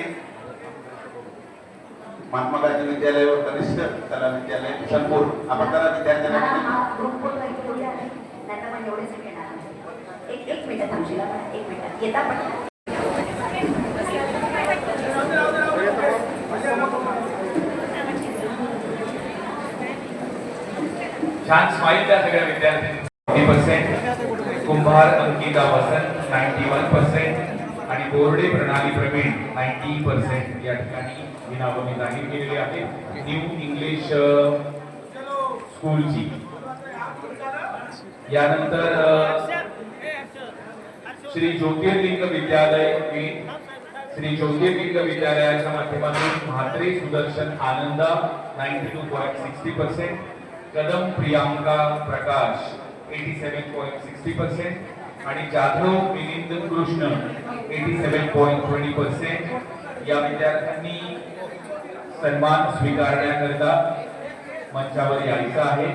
महात्मा गांधी विद्यालय व कनिष्ठ कला विद्यालय संपूर. आपण त्याला विद्यार्थ्यांना हा ग्रुप फोटो इथे बोलूया, नाहीतर मग एवढेच येणार. एक मिनिट थांबशील, एक मिनिट येता पण. छान स्माईल त्या सगळ्या विद्यार्थ्यांनी 40%, कुंभार अंकिता वसंत 91% आणि बोर्डे प्रणाली प्रवीण 90% या ठिकाणी ही नावं मी जाहीर केलेली आहेत न्यू इंग्लिश स्कूलची. यानंतर श्री ज्योतिर्लिंग विद्यालयाच्या माध्यमातून म्हात्रे सुदर्शन आनंदा 92.60%, कदम प्रियांका प्रकाश 87.60% आणि जाधव मिलिंद कृष्ण 87.20%. या विद्यार्थ्यांनी सन्मान स्वीकारण्याकरता मंचावर यायचं आहे.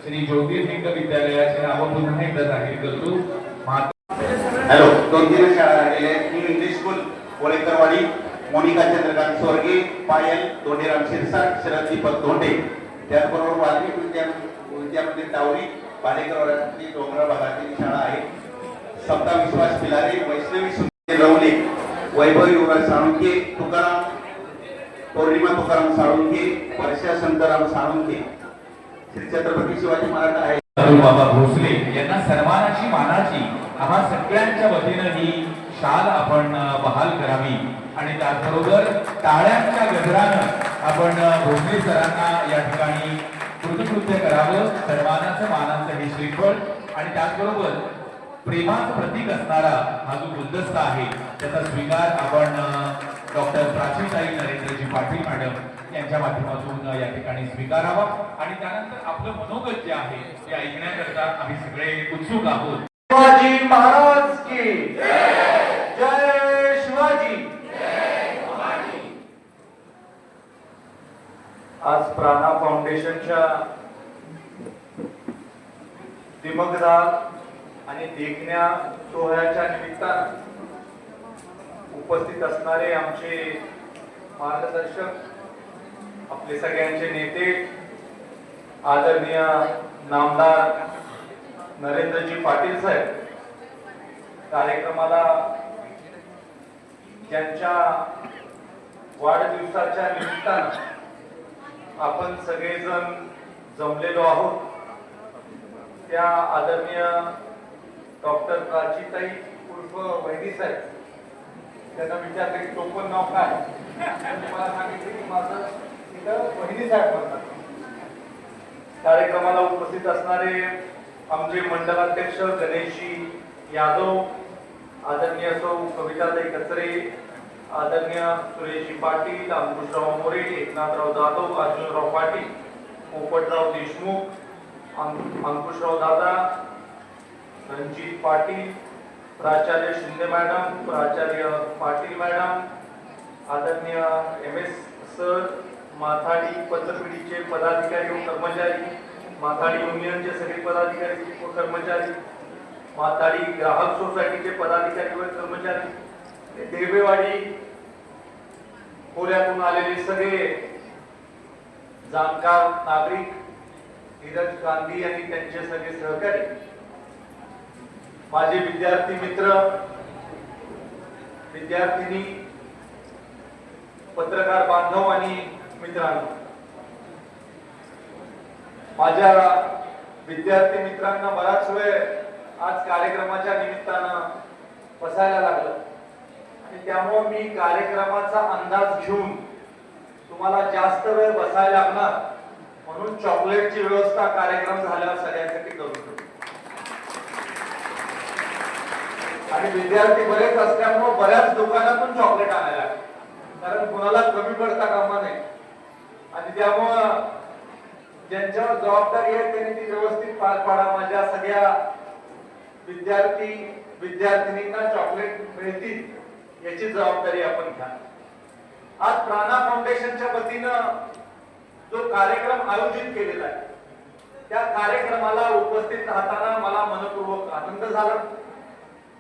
श्री ज्योतिर्लिंग विद्यालयाचे नाव पुन्हा एकदा जाहीर करतो. हॅलो, 2-3 शाळा राहिलेल्या आहेत. New English school Kolekarwadi, Monika Chandrakant Swarge, Payal दोंडेराम Shirsat, Sharad Deepak धोंडे. त्याचबरोबर वाल्मिक विद्यामंदिर टावरी पालेकरवाडी डोंगराळ भागातील शाळा आहे. सप्ता विश्वास पिलारे, वैष्णवी सुंदर रवले, वैभव युवराज साळुंके, तुकाराम पौर्णिमा तुकाराम साळुंके, वर्षा शांताराम साळुंके. श्री छत्रपती शिवाजी महाराज आहे बाबा भोसले यांना सन्मानाची मानाची आम्हा सगळ्यांच्या वतीनं ही शाल आपण बहाल करावी आणि त्याचबरोबर टाळ्यांच्या गजरानं आपण भोसले सरांना या ठिकाणी कृतकृत्य करावं. सन्मानाचं मानाचं हे श्रीफळ आणि त्याचबरोबर प्रेमाचं प्रतीक असणारा हा जो गुलदस्ता आहे त्याचा स्वीकार आपण डॉक्टर प्राचीताई नरेंद्रजी पाटील मॅडम यांच्या माध्यमातून या ठिकाणी स्वीकारावा आणि त्यानंतर आपलं मनोगत जे आहे ते ऐकण्याकरता आम्ही सगळे उत्सुक आहोत. शिवाजी महाराज की जय शिवाजी. आज प्राणा फाउंडेशनच्या दिमकदार आणि देखण्या सोहळ्याच्या निमित्तानं उपस्थित असणारे आमचे मार्गदर्शक, आपले सगळ्यांचे नेते, आदरणीय नामदार नरेंद्रजी पाटील साहेब, कार्यक्रमाला ज्यांच्या वाढदिवसाच्या निमित्तानं आपण सगळेजण जमलेलो आहोत त्या आदरणीय डॉक्टर प्राचीताई उर्फ वैदी साहेब, त्यांना विचारले की टोपण नाव काय, मला सांगितले की माझं तिथं वहिनी साहेब म्हणतात. कार्यक्रमाला उपस्थित असणारे आमचे मंडलाध्यक्ष गणेशजी यादव, आदरणीय सौ कविताताई कचरे, आदरणीय सुरेशजी पाटील, अंकुशराव मोरे, एकनाथराव जाधव, अर्जुनराव पाटील, पोपटराव देशमुख, अंकुशराव दादा, रणजित पाटील, प्राचार्य शिंदे मॅडम, प्राचार्य पाटील मॅडम, आदरणीय MS सर, माथाडी पत्रपिढीचे पदाधिकारी व कर्मचारी, माथाडी युनियनचे सगळे पदाधिकारी व कर्मचारी, माथाडी ग्राहक सोसायटीचे पदाधिकारी व कर्मचारी, देवेवाडी खोऱ्यातून आलेले सगळे जाणकार नागरिक, धीरज गांधी आणि त्यांचे सगळे सहकारी, माझे विद्यार्थी मित्र, विद्यार्थिनी, पत्रकार बांधव आणि मित्रांनो, माझ्या विद्यार्थी मित्रांना बराच वेळ आज कार्यक्रमाच्या निमित्तानं बसायला लागलं आणि त्यामुळे मी कार्यक्रमाचा अंदाज घेऊन तुम्हाला जास्त वेळ बसायला लागणार म्हणून चॉकलेटची व्यवस्था कार्यक्रम झाल्यावर सगळ्यांसाठी करून ठेवली. आणि विद्यार्थी बरेच असल्यामुळे बऱ्याच दुकानातून चॉकलेट आणायला लागले, कारण कुणाला कमी पडता कामा नये आणि त्यामुळं ज्यांच्यावर जबाबदारी आहे त्यांनी ती व्यवस्थित पार पाडा. माझ्या सगळ्या विद्यार्थी विद्यार्थिनींना चॉकलेट मिळतील याची जबाबदारी आपण घ्या. आज प्राणा फाउंडेशनच्या वतीनं जो कार्यक्रम आयोजित केलेला आहे त्या कार्यक्रमाला उपस्थित राहताना मला मनपूर्वक आनंद झाला.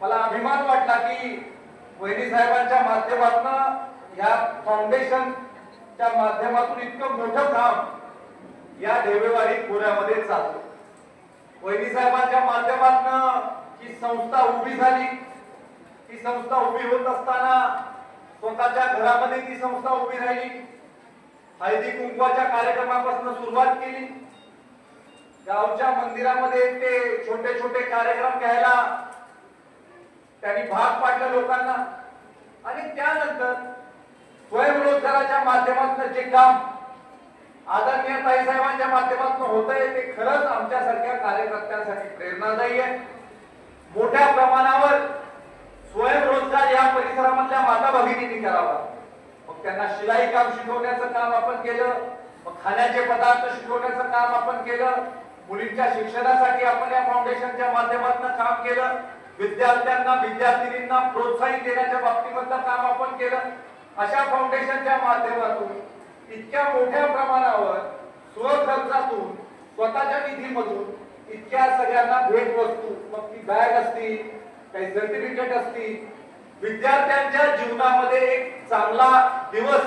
मला अभिमान वाटला की वैदी साहेबांच्या माध्यमातून या फाउंडेशनच्या माध्यमातून इतकं मोठं काम या ढेबेवाडी खोऱ्यामध्ये चालतं. वैदी साहेबांच्या माध्यमातून ही संस्था उभी झाली. ही संस्था उभी होत असताना स्वतःच्या घरामध्ये ती संस्था उभी राहिली. हळदी कुंकवाच्या कार्यक्रमापासून सुरुवात केली. गावच्या मंदिरामध्ये ते छोटे छोटे कार्यक्रम घ्यायला त्यांनी भाग पाडलं लोकांना आणि त्यानंतर स्वयंरोजगाराच्या माध्यमातून जे काम आदरणीय ताईसाहेबांच्या माध्यमातून होत आहे ते खरंच आमच्यासारख्या कार्यकर्त्यांसाठी प्रेरणादायी आहे. मोठ्या प्रमाणावर स्वयंरोजगार या परिसरामधल्या माता भगिनींनी करावा. मग त्यांना शिलाई काम शिकवण्याचं काम आपण केलं, मग खाण्याचे पदार्थ शिकवण्याचं काम आपण केलं, मुलींच्या शिक्षणासाठी आपण या फाउंडेशनच्या माध्यमातून काम केलं, विद्यार्थ्यांना विद्यार्थिनींना प्रोत्साहित देण्याच्या बाबतीमधलं काम आपण केलं. अशा फाउंडेशनच्या माध्यमातून इतक्या मोठ्या प्रमाणावर स्वखर्चातून स्वतःच्या निधीमधून इतक्या सगळ्यांना भेट वस्तू, मग ती बॅग असतील, काही सर्टिफिकेट असतील, विद्यार्थ्यांच्या जीवनामध्ये एक चांगला दिवस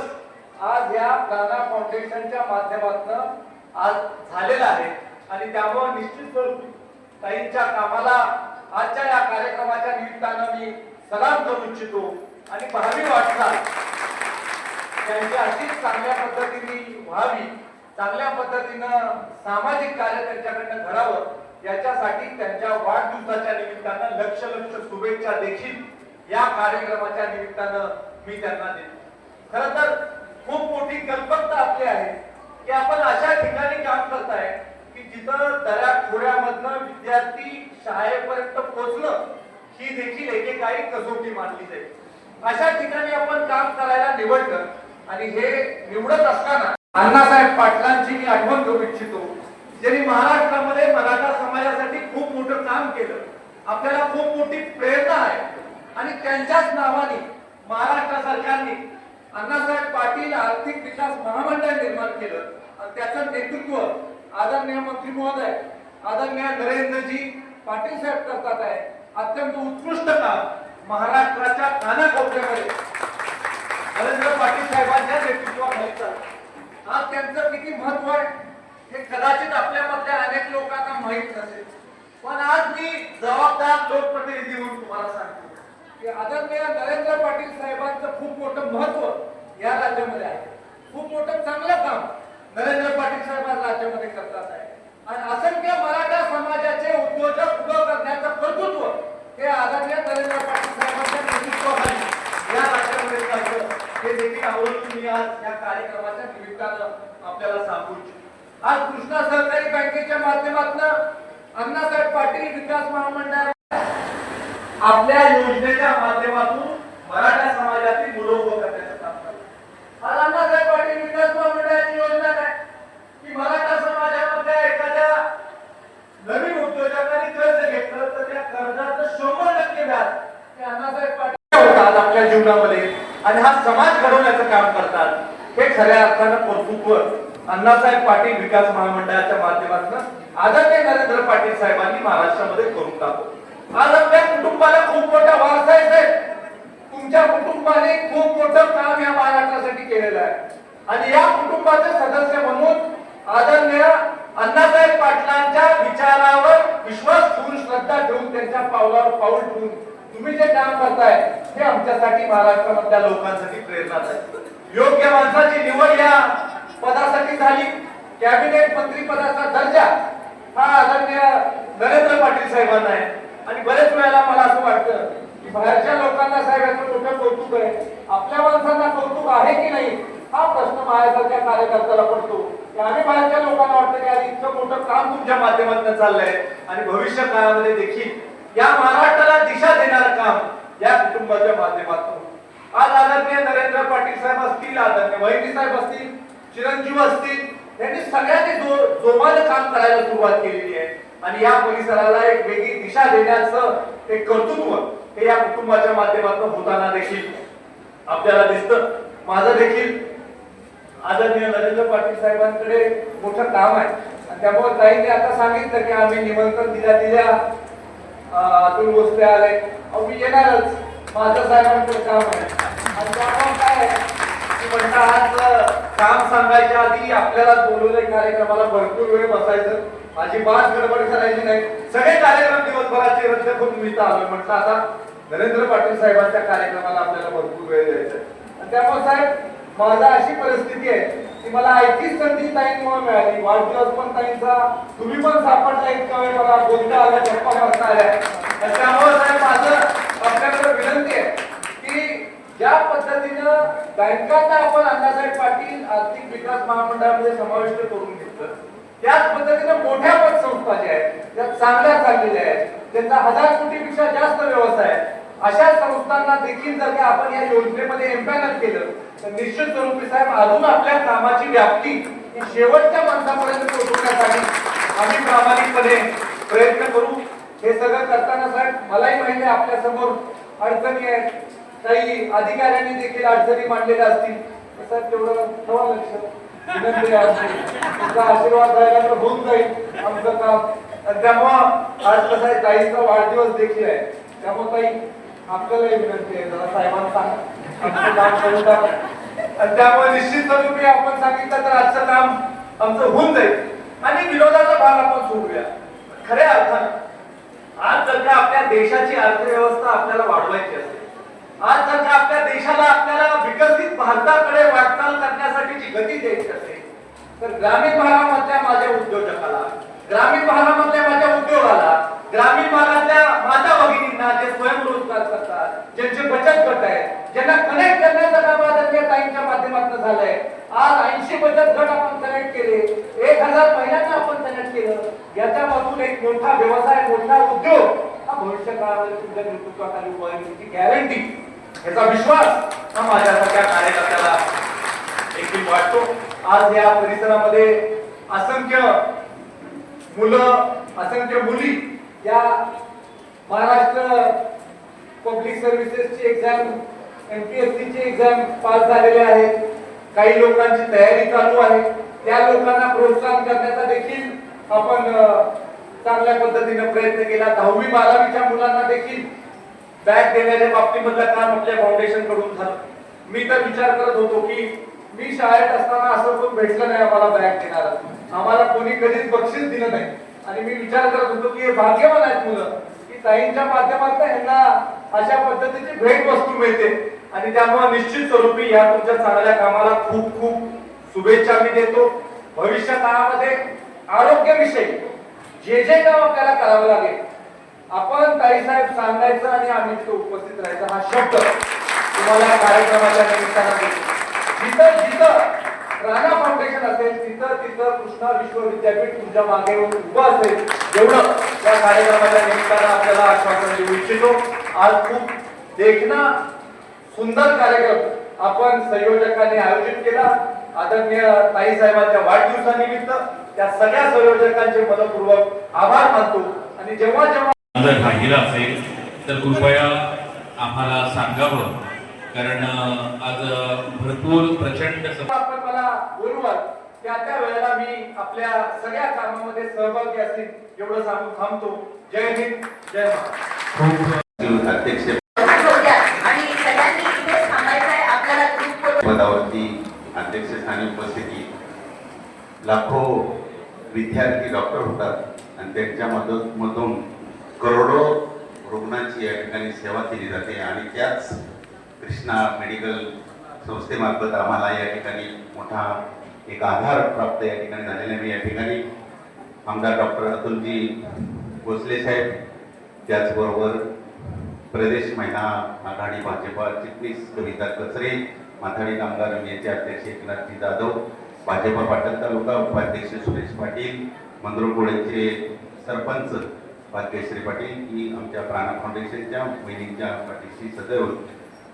आज या प्राणा फाउंडेशनच्या माध्यमातून आज झालेला आहे आणि त्यामुळे निश्चित स्वरूपी ताईंच्या कामाला आजच्या या कार्यक्रमाच्या निमित्तानं मी सलाम करू इच्छितो आणि भावी वाटचाल त्यांची अशीच चांगल्या पद्धतीने व्हावी, चांगल्या पद्धतीनं सामाजिक कार्य त्यांच्याकडनं घडावं याच्यासाठी त्यांच्या वाढदिवसाच्या निमित्तानं लक्ष लक्ष शुभेच्छा देखील या कार्यक्रमाच्या निमित्तानं मी त्यांना देतो. खरं तर खूप मोठी कल्पकता आपली आहे की आपण अशा ठिकाणी काम करताय की जिथं दऱ्याखोऱ्यामधनं विद्यार्थी शाळेपर्यंत पोहोचणं ही देखील एकेकाळी कसोटी मानली जाईल. अशा ठिकाणी आपण काम करायला निवडलं आणि हे निवडत असताना अण्णासाहेब पाटलांची मी आठवण करू इच्छितो, ज्यांनी महाराष्ट्रामध्ये मराठा समाजासाठी खूप मोठं काम केलं. आपल्याला खूप मोठी प्रेरणा आहे आणि त्यांच्याच नावाने महाराष्ट्र सरकारने अण्णासाहेब पाटील आर्थिक विकास महामंडळ निर्माण केलं आणि त्याचं नेतृत्व आदरणीय मंत्री महोदय आदरणीय नरेंद्रजी पाटील साहेब करतात आहे. अत्यंत उत्कृष्ट काम महाराष्ट्राच्या कानाकोपऱ्यामध्ये नरेंद्र पाटील साहेबांच्या नेतृत्वाखाली चालतं. आज त्यांचं किती महत्व आहे हे कदाचित आपल्यामधल्या अनेक लोकांना माहीत नसेल, पण आज मी जबाबदार लोकप्रतिनिधी म्हणून तुम्हाला सांगतो की आदरणीय नरेंद्र पाटील साहेबांचं खूप मोठं महत्व या राज्यामध्ये आहे. खूप मोठं चांगलं काम नरेंद्र पाटील साहेब आज राज्यामध्ये करतात आहे आणि असंख्य मराठा समाजाचे उद्योजक उभं करण्याचं कर्तृत्व हे आदरणीय नरेंद्र पाटील साहेबांच्या नेतृत्वाखाली या राज्यामध्ये चालतं. हे देखील आवर्जून मी आज या कार्यक्रमाच्या निमित्तानं आपल्याला सांगू इच्छितो. आज कृष्णा सहकारी बँकेच्या माध्यमातून अण्णासाहेब पाटील विकास महामंडळ आपल्या योजनेच्या माध्यमातून मराठा समाजातील मुलं उभं करण्याचं काम करतात. आज अण्णासाहेब पाटील विकास महामंडळाची योजना काय की मराठा समाजामधल्या एखाद्या नवीन उद्योजकांनी कर्ज घेतलं तर त्या कर्जाचं 100% व्याज हे अण्णासाहेब पाटील होतात आपल्या जीवनामध्ये आणि हा समाज घडवण्याचं काम करतात. हे खऱ्या अर्थानं कर्तृत्व अण्णासाहेब पाटील विकास महामंडळाच्या माध्यमातून आदरणीय नरेंद्र पाटील साहेबांनी महाराष्ट्रामध्ये करून टाकलं. आज आपल्या कुटुंबाला खूप मोठा वारसा आहे. तुमच्या कुटुंबाने खूप मोठं काम या महाराष्ट्रासाठी केलेलं आहे आणि या कुटुंबाचे सदस्य म्हणून आदरणीय अण्णासाहेब पाटलांच्या विचारावर विश्वास ठेवून श्रद्धा ठेवून त्यांच्या पावलावर पाऊल ठेवून तुम्ही जे काम करताय हे आमच्यासाठी महाराष्ट्रामधल्या लोकांसाठी प्रेरणाच आहे. योग्य माणसाची निवड या पदासाठी झाली. कॅबिनेट मंत्री पदाचा दर्जा हा आदरणीय नरेंद्र पाटील साहेबांना आहे आणि बरेच वेळेला मला असं वाटतं की बाहेरच्या लोकांना साहेब याचं मोठं कौतुक आहे, आपल्या माणसांना कौतुक आहे की नाही हा प्रश्न माझ्यासारख्या कार्यकर्त्याला पडतो. आम्ही बाहेरच्या लोकांना वाटतं की आज इतकं मोठं काम तुमच्या माध्यमातून चाललंय आणि भविष्य काळामध्ये देखील या महाराष्ट्राला दिशा देणारं काम या कुटुंबाच्या माध्यमातून आज आदरणीय नरेंद्र पाटील साहेब असतील, आदरणीय वहिनी साहेब असतील, चिरंजीव असतील, यांनी सगळ्यांनी जोमानं काम करायला सुरुवात केलेली आहे आणि या परिसराला एक वेगळी दिशा देण्याचं एक कर्तृत्व हे या कुटुंबाच्या माध्यमातून होताना देखील आपल्याला दिसतं. माझं देखील आदरणीय नरेंद्र पाटील साहेबांकडे मोठं काम आहे आणि त्यामुळे ताईंनी आता सांगितलं की आम्ही निमंत्रण दिल्या अतुल भोसले आले, मी येणारच, माझं साहेबांकडे काम आहे आणि त्यामुळे काय की म्हणता आज काम सांगायच्या आधी आपल्याला बोलवलंय कार्यक्रमाला भरपूर वेळ बसायचं, अजिबात गडबड करायची नाही. सगळे कार्यक्रम दिवसभराचे रद्द करून मी तर आलोय. म्हटलं आता नरेंद्र पाटील साहेबांच्या कार्यक्रमाला आपल्याला भरपूर वेळ द्यायचा आणि त्यामुळे साहेब माझा अशी परिस्थिती आहे की मला ऐकीच संधी ताईंमुळे मिळाली. वाढदिवस पण ताईंचा, तुम्ही पण सापडला इतका वेळ मला बोलता आल्या, गप्पा मारता आल्या. त्यामुळे साहेब माझं आपल्याकडे विनंती आहे की ज्या पद्धतीनं बँकांना आपण अण्णासाहेब पाटील आर्थिक विकास महामंडळामध्ये समाविष्ट करून घेतलं, त्याच पद्धतीनं मोठ्या पतसंस्था ज्या आहेत त्या चांगल्या चाललेल्या आहेत, त्यांचा 1000 कोटीपेक्षा जास्त व्यवसाय आहे, अशा संस्थांना देखील जर का आपण या योजनेमध्ये एम्पॅनल केलं तर निश्चित स्वरूपी साहेब अजून आपल्या कामाची व्याप्ती ही शेवटच्या माणसापर्यंत पोहोचवण्यासाठी आम्ही प्रामाणिकपणे प्रयत्न करू. हे सगळं करताना साहेब मलाही माहिती आहे आपल्या समोर अडचणी आहेत, काही अधिकाऱ्यांनी देखील अडचणी मांडलेल्या असतील, साहेब तेवढं ठेवा लक्ष, विनंती आहे तुमचा आशीर्वाद राहिला तर होऊन जाईल आमचं काम. त्यामुळं आज कसं आहे ताईचा वाढदिवस देखील आहे, त्यामुळे ताई आपल्यालाही विनंती आहे जरा साहेबांना सांगा आमचं काम करून टाका आणि त्यामुळे निश्चित स्वरूपी आपण सांगितलं तर आजचं काम आमचं होऊन जाईल आणि विरोधाचा भाग आपण सोडूया. खऱ्या अर्थानं आज जर का आपल्या देशाची अर्थव्यवस्था आपल्याला वाढवायची असेल, आज जर का आपल्या देशाला आपल्याला विकसित भारताकडे वाटचाल करण्यासाठीची गती द्यायची असेल तर ग्रामीण भागामधल्या माझ्या उद्योजकाला, ग्रामीण भागामधल्या माझ्या उद्योगाला, ग्रामीण भागातल्या माझ्या भगिनींना जे स्वयंरोजगार करतात, ज्यांचे बचत गट आहेत, ज्यांना कनेक्ट करण्याचं काम आदरणीय ताईंच्या माध्यमातून झालंय. आज 80 बचत गट आपण कनेक्ट केले, 1000 महिलांना आपण कनेक्ट केलं. याच्यापासून एक मोठा व्यवसाय, मोठा उद्योग हा भविष्य काळामध्ये तुमच्या नेतृत्वाखाली उभारण्याची गॅरंटी, याचा विश्वास हा माझ्यासारख्या कार्यकर्त्याला देखील वाटतो. आज या परिसरामध्ये असंख्य मुलं, असंख्य मुली या महाराष्ट्र पब्लिक सर्व्हिसेसची एक्झाम, MPSC ची एक्झाम पास झालेले आहेत. काही लोकांची तयारी चालू आहे. त्या लोकांना प्रोत्साहन करण्याचा देखील आपण चांगल्या पद्धतीने प्रयत्न केला. 10वी 12वीच्या मुलांना देखील बॅग देण्याच्या बाबतीमधलं काम आपल्या फाउंडेशन कडून झालं. मी तर विचार करत होतो की मी शाळेत असताना असं कोण भेटलं नाही आम्हाला बॅग देणार, आम्हाला कोणी कधीच बक्षीस दिलं नाही. आणि मी विचार करत होतो की हे भाग्यवान आहेत मुलं की ताईंच्या माध्यमातून यांना अशा पद्धतीची भेट वस्तू मिळते. आणि त्यामुळे निश्चित स्वरूपी या तुमच्या चांगल्या कामाला खूप खूप शुभेच्छा मी देतो. भविष्य काळामध्ये आरोग्याविषयी जे जे काम आपल्याला करावं लागेल, आपण ताईसाहेब सांगायचं आणि आम्ही तिथे उपस्थित राहायचं, हा शब्द तुम्हाला कार्यक्रमाच्या निमित्तानं देतो. जिथं जिथं राणा फाउंडेशन असेल तिथं तिथं कृष्णा विश्वविद्यापीठ तुमच्या मागे येऊन उभं असेल, एवढं या कार्यक्रमाच्या निमित्तानं आपल्याला आश्वासन देऊ इच्छितो. आज खूप देखना सुंदर कार्यक्रम आपण संयोजकांनी आयोजित केला. आदरणीय ताई साहेबांच्या वाढदिवसानिमित्त त्या सगळ्या संयोजकांचे मनपूर्वक आभार मानतो. आणि जेव्हा जेव्हा जर राहिला असेल तर कृपया आम्हाला सांगावं, कारण आज भरपूर प्रचंड आपण मला बोलवाल त्या वेळेला मी आपल्या सगळ्या कामामध्ये सहभागी असेल एवढं सांगून थांबतो. जय हिंद, जय महाराष्ट्र. अध्यक्ष आणि सगळ्यांनी इथे सांगायचं आहे आपल्याला ग्रुप पदावरती अध्यक्षस्थानी उपस्थिती लाखो विद्यार्थी डॉक्टर होतात आणि त्यांच्या मधून करोडो रुग्णांची या ठिकाणी सेवा केली जाते. आणि त्याच कृष्णा मेडिकल संस्थेमार्फत आम्हाला या ठिकाणी मोठा एक आधार प्राप्त या ठिकाणी झालेला. मी या ठिकाणी आमदार डॉक्टर अतुलजी भोसले साहेब, त्याचबरोबर प्रदेश महिला आघाडी भाजपा चिटणीस कविता कचरे, माथाडी कामगार युनियनचे अध्यक्ष एकनाथजी जाधव, भाजपा पाटण तालुका उपाध्यक्ष सुरेश पाटील, मंद्रुळकोळेचे सरपंच भाग्यश्री पाटील ही आमच्या प्राणा फाउंडेशनच्या महिलांच्या पाठीशी सदैव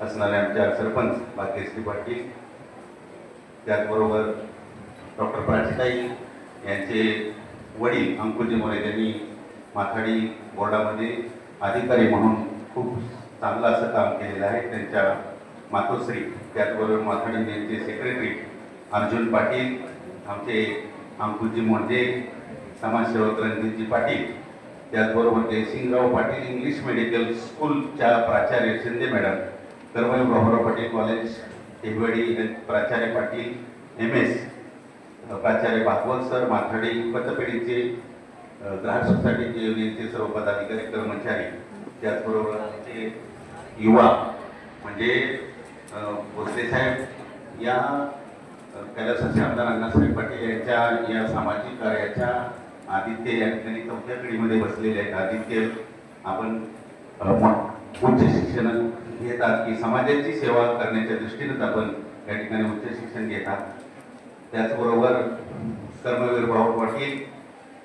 असणाऱ्या आमच्या सरपंच भाग्यश्री पाटील, त्याचबरोबर डॉक्टर प्राचीताई यांचे वडील अंकुजी मोरे, त्यांनी माथाडी बोर्डामध्ये अधिकारी म्हणून खूप चांगलं असं काम केलेलं आहे. त्यांच्या मातोश्री, त्याचबरोबर माथाडी यांचे सेक्रेटरी अर्जुन पाटील, आमचे अंकुजी मोंडे, समाजसेवक रणजितजी पाटील, त्याचबरोबर जयसिंगराव पाटील इंग्लिश मेडिकल स्कूलच्या प्राचार्य शिंदे मॅडम, कर्मवीर बाबुराव पाटील कॉलेज टेहवडी प्राचार्य पाटील MS, प्राचार्य भागवत सर, माथाडी पतपेढीचे ग्राहक सोसायटीचे युनियनचे सर्व पदाधिकारी कर्मचारी, त्याचबरोबर आमचे युवा म्हणजे भोसले साहेब या कैलासाचे आमदार अण्णासाहेब पाटील यांच्या या सामाजिक कार्याच्या आदित्य या ठिकाणी 4थ्या पिढीमध्ये बसलेले आहेत. आदित्य आपण उच्च शिक्षण घेतात की समाजाची सेवा करण्याच्या दृष्टीनेच आपण या ठिकाणी उच्च शिक्षण घेतात. त्याचबरोबर कर्मवीर भाऊ पाटील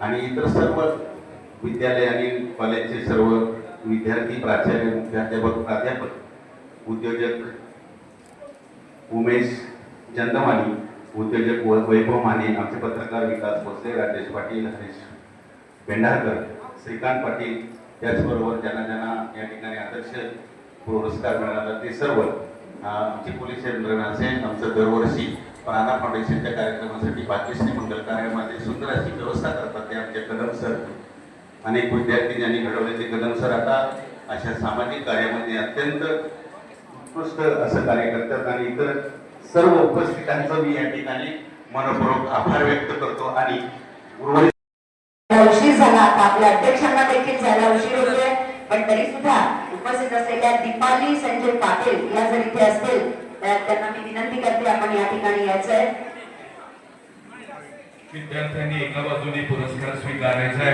आणि इतर सर्व विद्यालय आणि कॉलेजचे सर्व विद्यार्थी, प्राचार्य, मुख्याध्यापक, प्राध्यापक, उद्योजक उमेश चंदमानी, उद्योजक वैभव माने, आमचे पत्रकार विकास भोसले, राजेश पाटील, हरीश पेंढारकर, श्रीकांत पाटील, त्याचबरोबर ज्यांना ज्यांना या ठिकाणी आदर्श पुरस्कार मिळाला ते सर्व, आमचे पोलीस यंत्रण असेल, आमचं दरवर्षी प्राणा फाउंडेशनच्या कार्यक्रमासाठी भाग्यश्री मंगल कार्यामध्ये सुंदर अशी व्यवस्था करतात ते आमचे कदम सर. अनेक विद्यार्थी ज्यांनी घडवले ते कदम सर आता अशा सामाजिक कार्यामध्ये अत्यंत उत्कृष्ट असं कार्य करतात. आणि इतर सर्व उपस्थितांचं मी या ठिकाणी मनपूर्वक आभार व्यक्त करतो. आणि उशीर झाला, आता आपल्या अध्यक्षांना देखील जायला उशीर होतोय, पण तरी सुद्धा उपस्थित असलेल्या दीपाली संजय पाटील या जर इथे असतील तर त्यांना मी विनंती करते आपण या ठिकाणी यायचंय. विद्यार्थ्यांनी एका बाजूने पुरस्कार स्वीकारायचा आहे